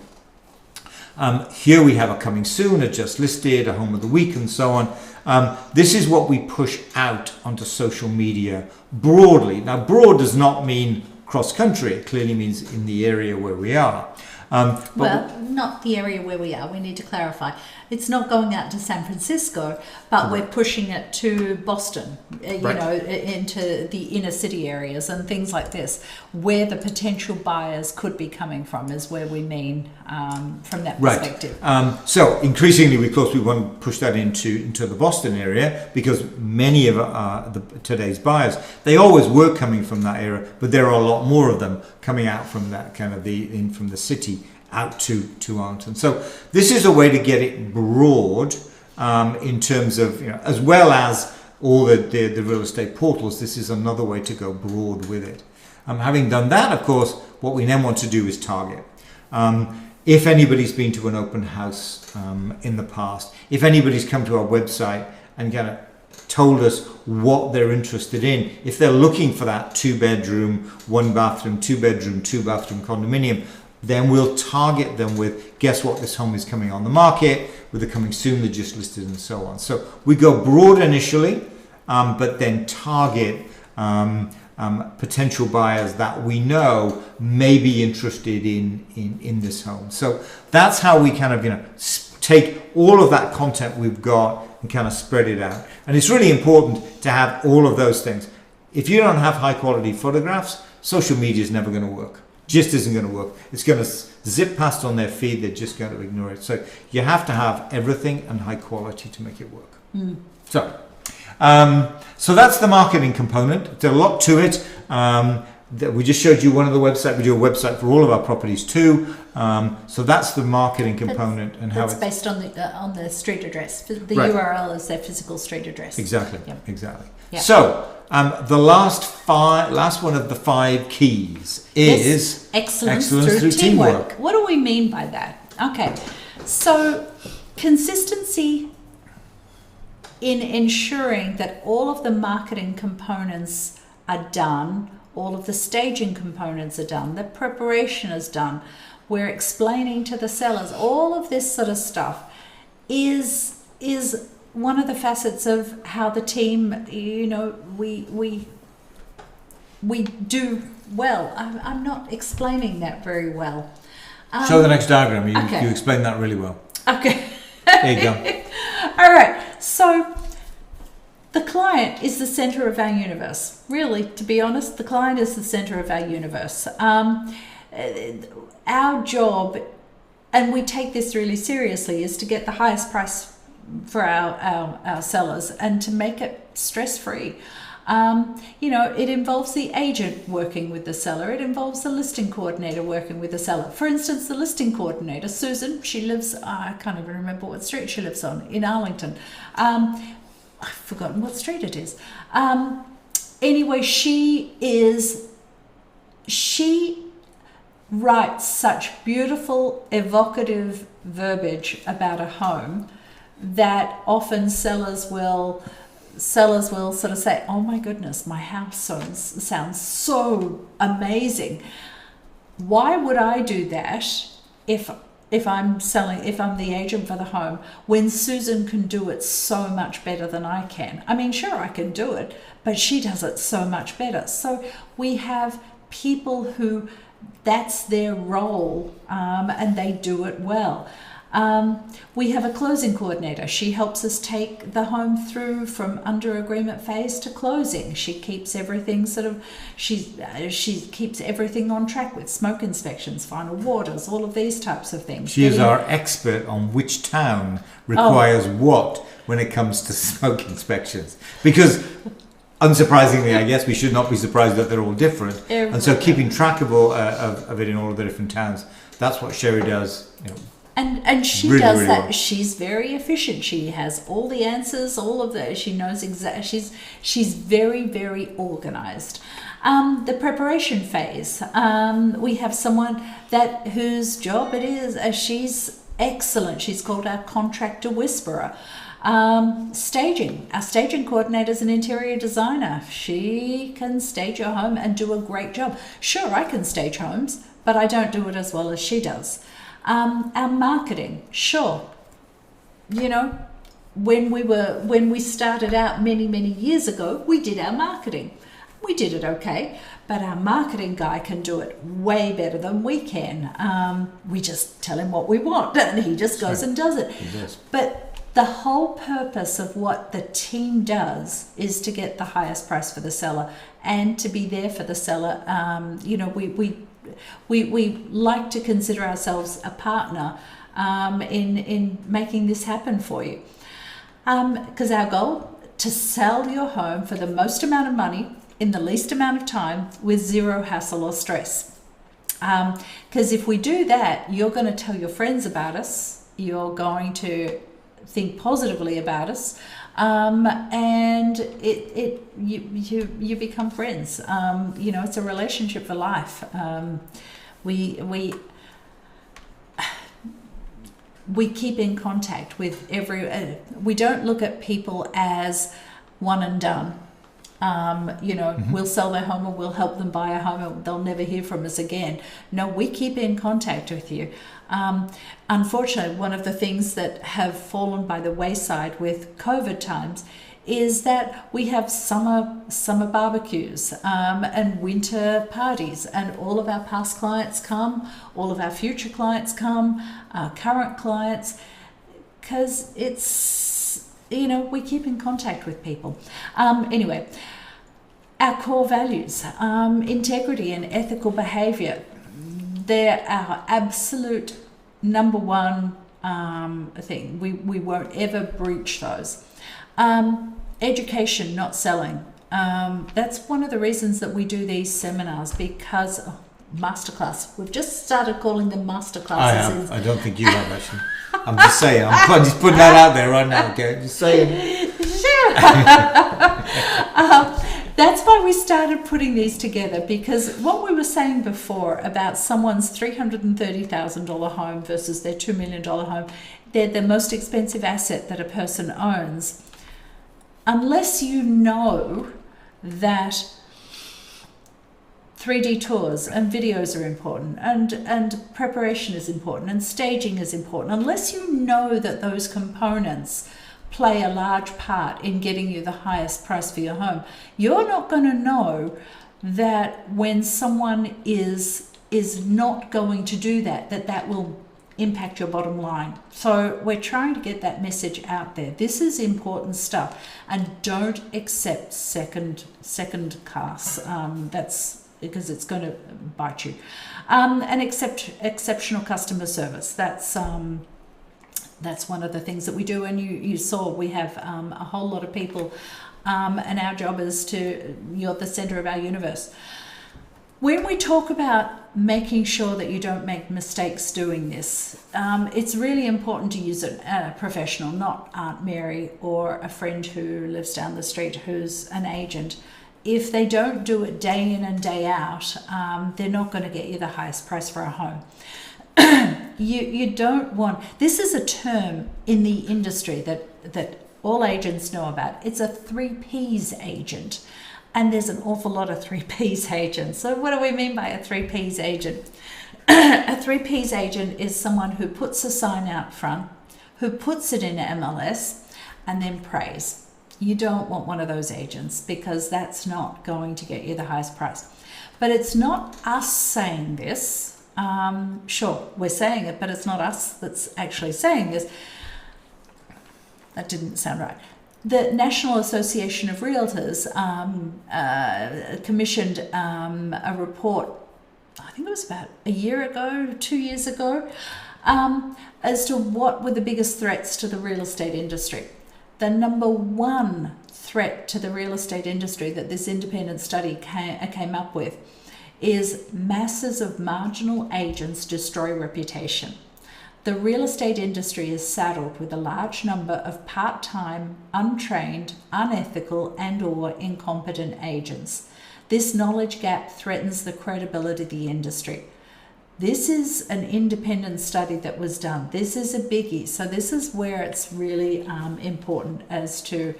Here we have a coming soon, a just listed, a home of the week, and so on. This is what we push out onto social media broadly. Now, broad does not mean cross-country. It clearly means in the area where we are. Well, not the area where we are. We need to clarify. It's not going out to San Francisco, but we're pushing it to Boston, into the inner city areas and things like this, where the potential buyers could be coming from is where we mean from that perspective. So increasingly, of course, we want to push that into the Boston area because many of today's buyers, they always were coming from that area, but there are a lot more of them coming out from that kind of from the city out to Arlington. So this is a way to get it broad in terms of, as well as all the real estate portals. This is another way to go broad with it. Having done that, of course, what we then want to do is target. If anybody's been to an open house in the past, if anybody's come to our website and kind of told us what they're interested in, if they're looking for that 2-bedroom, 1-bathroom, 2-bedroom, 2-bathroom condominium, then we'll target them with, guess what, this home is coming on the market, with the coming soon, the just listed, and so on. So we go broad initially, but then target potential buyers that we know may be interested in this home. So that's how we kind of take all of that content we've got and kind of spread it out. And it's really important to have all of those things. If you don't have high quality photographs, social media is never going to work. Just isn't going to work. It's going to zip past on their feed. They're just going to ignore it. So you have to have everything and high quality to make it work. So that's the marketing component. There's a lot to it. That we just showed you one of the websites. We do a website for all of our properties too. So that's the marketing component and how it's based on the street address. The right. URL is their physical street address. Exactly. Yep. Exactly. Yep. So the last one of the 5 keys is excellence through teamwork. What do we mean by that? Okay, so consistency in ensuring that all of the marketing components are done, all of the staging components are done, the preparation is done. We're explaining to the sellers all of this sort of stuff is one of the facets of how the team, we do well. I'm not explaining that very well. Show the next diagram. You explain that really well. Okay. There you go. All right. So the client is the center of our universe. Really, to be honest, the client is the center of our universe. Our job and we take this really seriously, is to get the highest price for our sellers and to make it stress-free. It involves the agent working with the seller. It involves the listing coordinator working with the seller. For instance, the listing coordinator, Susan, she lives, I can't even remember what street she lives on, in Arlington. I've forgotten what street it is. Anyway, she writes such beautiful, evocative verbiage about a home that often sellers will sort of say, oh my goodness, my house sounds so amazing. Why would I do that if I'm the agent for the home, when Susan can do it so much better than I can? I mean, sure, I can do it, but she does it so much better. So we have people who that's their role, and they do it well. We have a closing coordinator. She helps us take the home through from under agreement phase to closing. She keeps everything she keeps everything on track with smoke inspections, final waters, all of these types of things. She is our expert on which town requires what when it comes to smoke inspections. Because unsurprisingly, I guess we should not be surprised that they're all different. And so keeping track of it in all of the different towns, that's what Sherry does. And she really, does really that. well. She's very efficient. She has all the answers, all of the. She knows exactly. She's very, very organized. The preparation phase. We have someone whose job it is. She's excellent. She's called our contractor whisperer. Staging. Our staging coordinator is an interior designer. She can stage your home and do a great job. Sure, I can stage homes, but I don't do it as well as she does. Our marketing, sure. When we started out many years ago, we did our marketing. We did it okay, but our marketing guy can do it way better than we can. We just tell him what we want, and he just goes and does it. He does. But the whole purpose of what the team does is to get the highest price for the seller and to be there for the seller. We like to consider ourselves a partner in making this happen for you. Because our goal, to sell your home for the most amount of money in the least amount of time with zero hassle or stress. Because if we do that, you're going to tell your friends about us. You're going to think positively about us. And you become friends. It's a relationship for life. We keep in contact with we don't look at people as one and done. We'll sell their home or we'll help them buy a home and they'll never hear from us again. No, we keep in contact with you. Unfortunately, one of the things that have fallen by the wayside with COVID times is that we have summer barbecues and winter parties, and all of our past clients come, all of our future clients come, our current clients, because it's, we keep in contact with people. Anyway, our core values, integrity and ethical behavior, they're our absolute number one thing. We won't ever breach those. Education, not selling. That's one of the reasons that we do these seminars, because masterclass. We've just started calling them masterclasses. I don't think you have, actually. I'm just saying. I'm just putting that out there right now. Okay, just saying. Sure. That's why we started putting these together, because what we were saying before about someone's $330,000 home versus their $2 million home, they're the most expensive asset that a person owns. Unless you know that 3D tours and videos are important, and preparation is important, and staging is important, unless you know that those components play a large part in getting you the highest price for your home, you're not going to know that when someone is not going to do that will impact your bottom line. So we're trying to get that message out there. This is important stuff, and don't accept second class. That's because it's going to bite you. And exceptional customer service. That's one of the things that we do. And you saw we have a whole lot of people, and our job is you're the center of our universe. When we talk about making sure that you don't make mistakes doing this, it's really important to use a professional, not Aunt Mary or a friend who lives down the street who's an agent. If they don't do it day in and day out, they're not going to get you the highest price for a home. You don't want, this is a term in the industry that all agents know about. It's a 3Ps agent. And there's an awful lot of 3Ps agents. So what do we mean by a 3Ps agent? A 3Ps agent is someone who puts a sign out front, who puts it in MLS, and then prays. You don't want one of those agents because that's not going to get you the highest price. But it's not us saying this. Sure, we're saying it, but it's not us that's actually saying this. That didn't sound right. The National Association of Realtors commissioned a report, I think it was about a year ago, 2 years ago, as to what were the biggest threats to the real estate industry. The number one threat to the real estate industry that this independent study came up with is masses of marginal agents destroy reputation. The real estate industry is saddled with a large number of part-time, untrained, unethical and/or incompetent agents. This knowledge gap threatens the credibility of the industry. This is an independent study that was done. This is a biggie. So this is where it's really important as to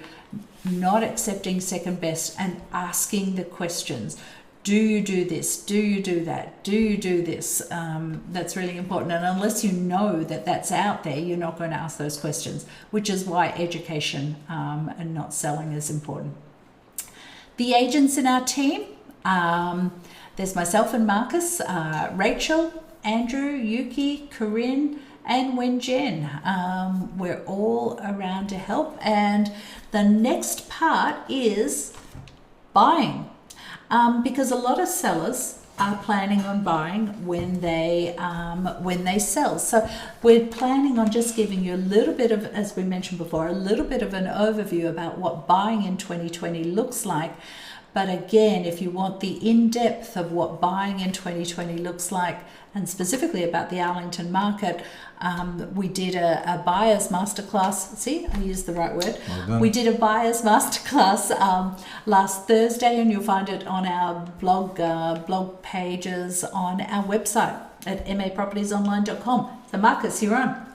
not accepting second best and asking the questions. Do you do this? Do you do that? Do you do this? That's really important. And unless you know that that's out there, you're not going to ask those questions, which is why education and not selling is important. The agents in our team, there's myself and Marcus, Rachel, Andrew, Yuki, Corinne, and Wenjen. We're all around to help. And the next part is buying. Because a lot of sellers are planning on buying when they sell. So we're planning on just giving you a little bit of, as we mentioned before, a little bit of an overview about what buying in 2020 looks like. But again, if you want the in-depth of what buying in 2020 looks like, and specifically about the Arlington market, we did a buyer's masterclass. See, I used the right word. Well done. We did a buyer's masterclass last Thursday, and you'll find it on our blog pages on our website at mapropertiesonline.com. So Marcus, you're on.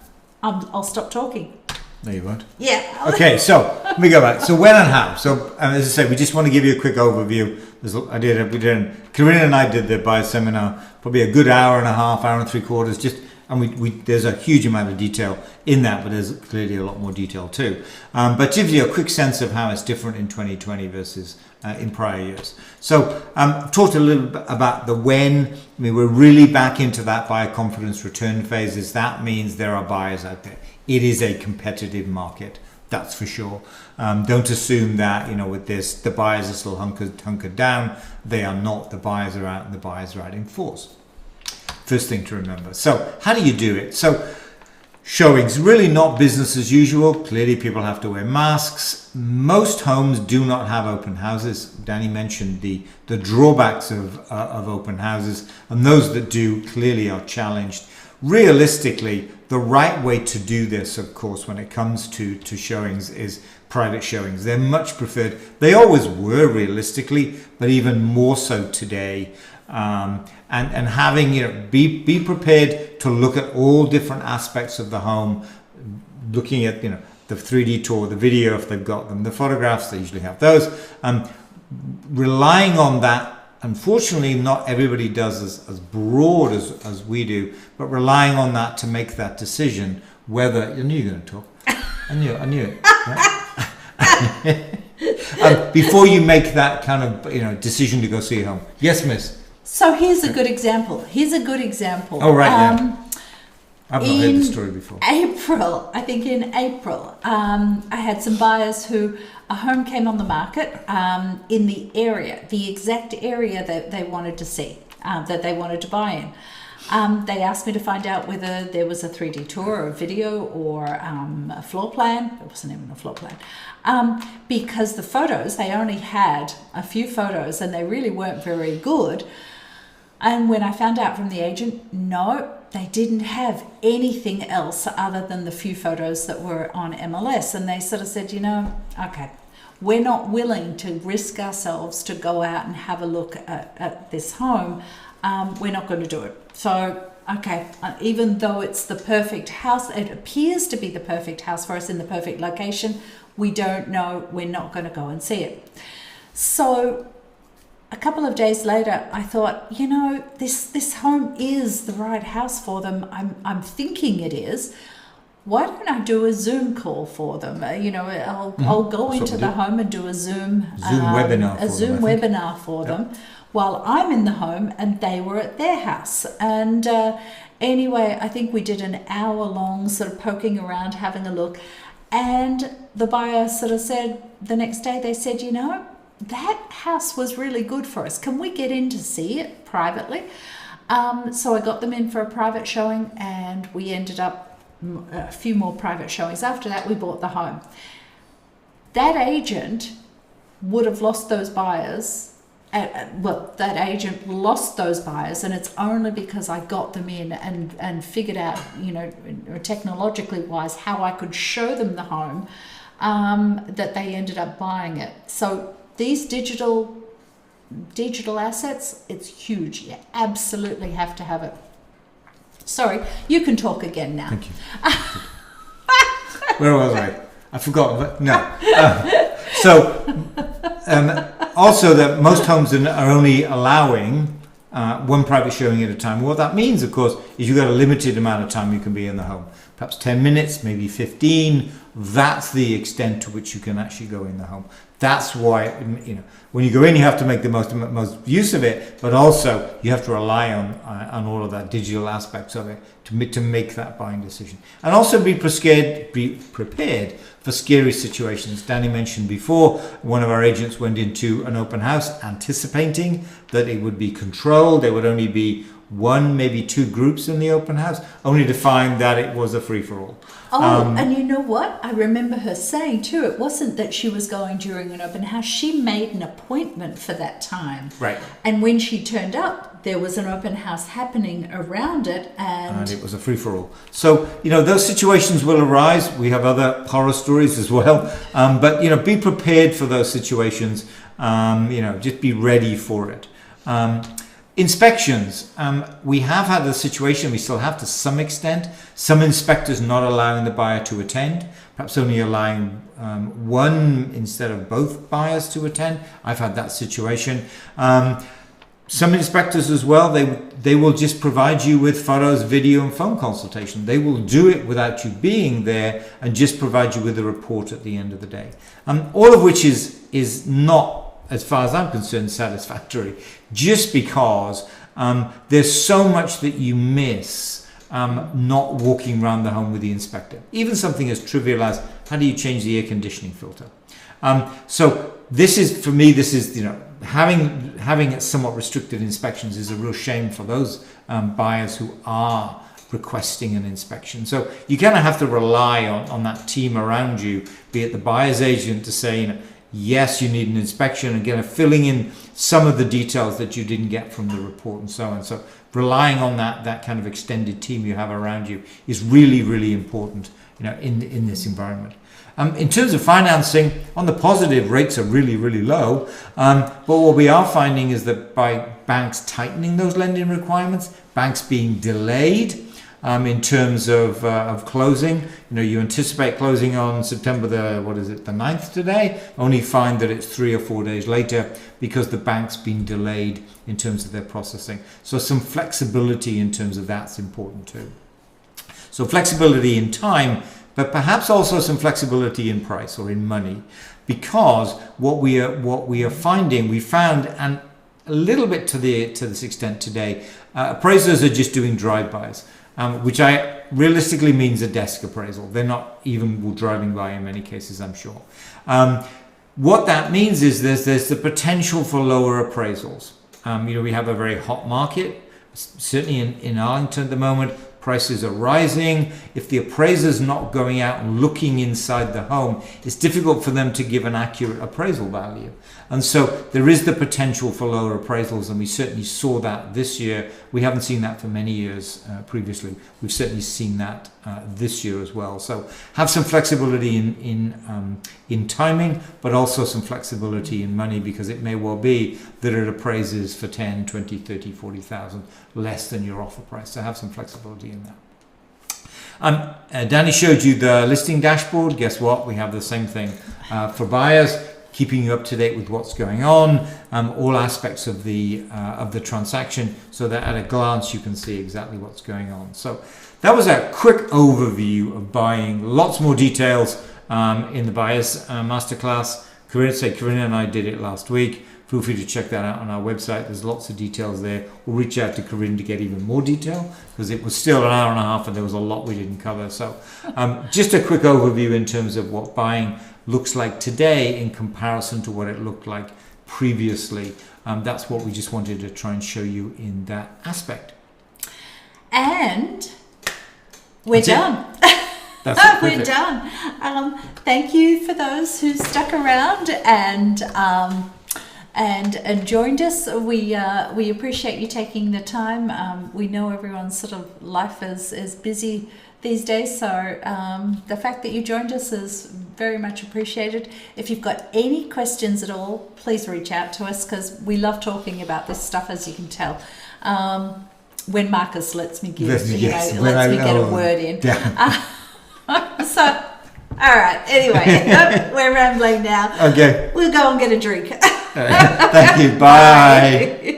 I'll stop talking. No, you won't. Yeah. Okay, so let me go back. So when and how. So as I said, we just want to give you a quick overview. Corinne and I did the buyer seminar, probably a good hour and a half, hour and 3/4. And there's a huge amount of detail in that, but there's clearly a lot more detail too. But gives you a quick sense of how it's different in 2020 versus in prior years. So talked a little bit about the when. I mean, we're really back into that buyer confidence return phases. That means there are buyers out there. It is a competitive market, that's for sure. Don't assume that, with this, the buyers are still hunkered down. They are not. The buyers are out, and the buyers are out in force. First thing to remember. So how do you do it? So showings, really not business as usual. Clearly people have to wear masks. Most homes do not have open houses. Danny mentioned the drawbacks of open houses, and those that do clearly are challenged. Realistically, the right way to do this, of course, when it comes to showings is private showings. They're much preferred. They always were realistically, but even more so today. And having, be prepared to look at all different aspects of the home, looking at, the 3D tour, the video if they've got them, the photographs, they usually have those. Relying on that. Unfortunately, not everybody does as broad as we do, but relying on that to make that decision whether... I knew you were going to talk. I knew it. Before you make that kind of decision to go see a home. Yes, miss? So here's a good example. Oh, right, yeah. I've not heard the story before. I think in April, I had some buyers who a home came on the market in the exact area that they wanted to see. that they wanted to buy in. They asked me to find out whether there was a 3D tour or a video or a floor plan. It wasn't even a floor plan. Because the photos, they only had a few photos and they really weren't very good. And when I found out from the agent, no, they didn't have anything else other than the few photos that were on MLS. And they sort of said, okay, we're not willing to risk ourselves to go out and have a look at this home. We're not going to do it. So, okay, even though it's the perfect house, it appears to be the perfect house for us in the perfect location, we don't know, we're not going to go and see it. So a couple of days later, I thought, this home is the right house for them. I'm thinking it is. Why don't I do a Zoom call for them? I'll go into the home and do a Zoom webinar for them. While I'm in the home and they were at their house. And anyway, I think we did an hour-long sort of poking around, having a look. And the buyer sort of said, the next day they said, that house was really good for us. Can we get in to see it privately? So I got them in for a private showing and we ended up a few more private showings. After that, we bought the home. That agent would have lost those buyers. That agent lost those buyers, and it's only because I got them in and figured out, technologically wise, how I could show them the home, that they ended up buying it. So these digital assets, it's huge. You absolutely have to have it. Sorry, you can talk again now. Thank you. Where was I? I forgot. But no. Also, that most homes are only allowing one private showing at a time. What that means, of course, is you've got a limited amount of time you can be in the home. Perhaps 10 minutes, maybe 15. That's the extent to which you can actually go in the home. That's why, when you go in, you have to make the most use of it, but also you have to rely on all of that digital aspects of it to make that buying decision. And also be prepared for scary situations. Danny mentioned before, one of our agents went into an open house anticipating that it would be controlled. There would only be one, maybe two groups in the open house, only to find that it was a free-for-all. And you know what? I remember her saying too, it wasn't that she was going during an open house. She made an appointment for that time. Right. And when she turned up, there was an open house happening around it. And it was a free-for-all. So, those situations will arise. We have other horror stories as well. But, be prepared for those situations. Just be ready for it. Inspections. We have had a situation, we still have to some extent, some inspectors not allowing the buyer to attend, perhaps only allowing one instead of both buyers to attend. I've had that situation. Some inspectors as well, they will just provide you with photos, video and phone consultation. They will do it without you being there and just provide you with a report at the end of the day. All of which is not, as far as I'm concerned, satisfactory, just because there's so much that you miss not walking around the home with the inspector. Even something as trivial as, how do you change the air conditioning filter? So this is, for me, having somewhat restricted inspections is a real shame for those buyers who are requesting an inspection. So you kind of have to rely on that team around you, be it the buyer's agent, to say, yes, you need an inspection, and again, filling in some of the details that you didn't get from the report and so on. So relying on that kind of extended team you have around you is really, really important, in this environment. In terms of financing, on the positive, rates are really, really low. But what we are finding is that by banks tightening those lending requirements, banks being delayed in terms of closing. You anticipate closing on September the 9th today, only find that it's 3 or 4 days later because the bank's been delayed in terms of their processing. So some flexibility in terms of that's important too. So flexibility in time, but perhaps also some flexibility in price or in money, because what we are finding, we found, and a little bit to this extent today, appraisers are just doing drive-bys. Which realistically means a desk appraisal. They're not even driving by in many cases, I'm sure. What that means is there's the potential for lower appraisals. we have a very hot market, certainly in Arlington at the moment. Prices are rising. If the appraiser's not going out and looking inside the home, it's difficult for them to give an accurate appraisal value. And so there is the potential for lower appraisals, and we certainly saw that this year. We haven't seen that for many years previously. We've certainly seen that this year as well. So have some flexibility in timing, but also some flexibility in money, because it may well be that it appraises for 10, 20, 30, 40,000 less than your offer price. So have some flexibility in that. Danny showed you the listing dashboard. Guess what? We have the same thing for buyers, keeping you up to date with what's going on, all aspects of the transaction, so that at a glance you can see exactly what's going on. So that was a quick overview of buying. Lots more details in the buyers masterclass. Corinne and I did it last week. Feel free to check that out on our website. There's lots of details there. We'll reach out to Corinne to get even more detail, because it was still an hour and a half and there was a lot we didn't cover. So just a quick overview in terms of what buying looks like today in comparison to what it looked like previously. That's what we just wanted to try and show you in that aspect. And we're done. That's it. We're done. Thank you for those who stuck around and joined us. We appreciate you taking the time. We know everyone's sort of life is busy these days, so the fact that you joined us is very much appreciated. If you've got any questions at all, please reach out to us, because we love talking about this stuff, as you can tell. When Marcus lets me get a word in. Yeah. So, all right. Anyway, we're rambling now. Okay. We'll go and get a drink. Thank you. Bye.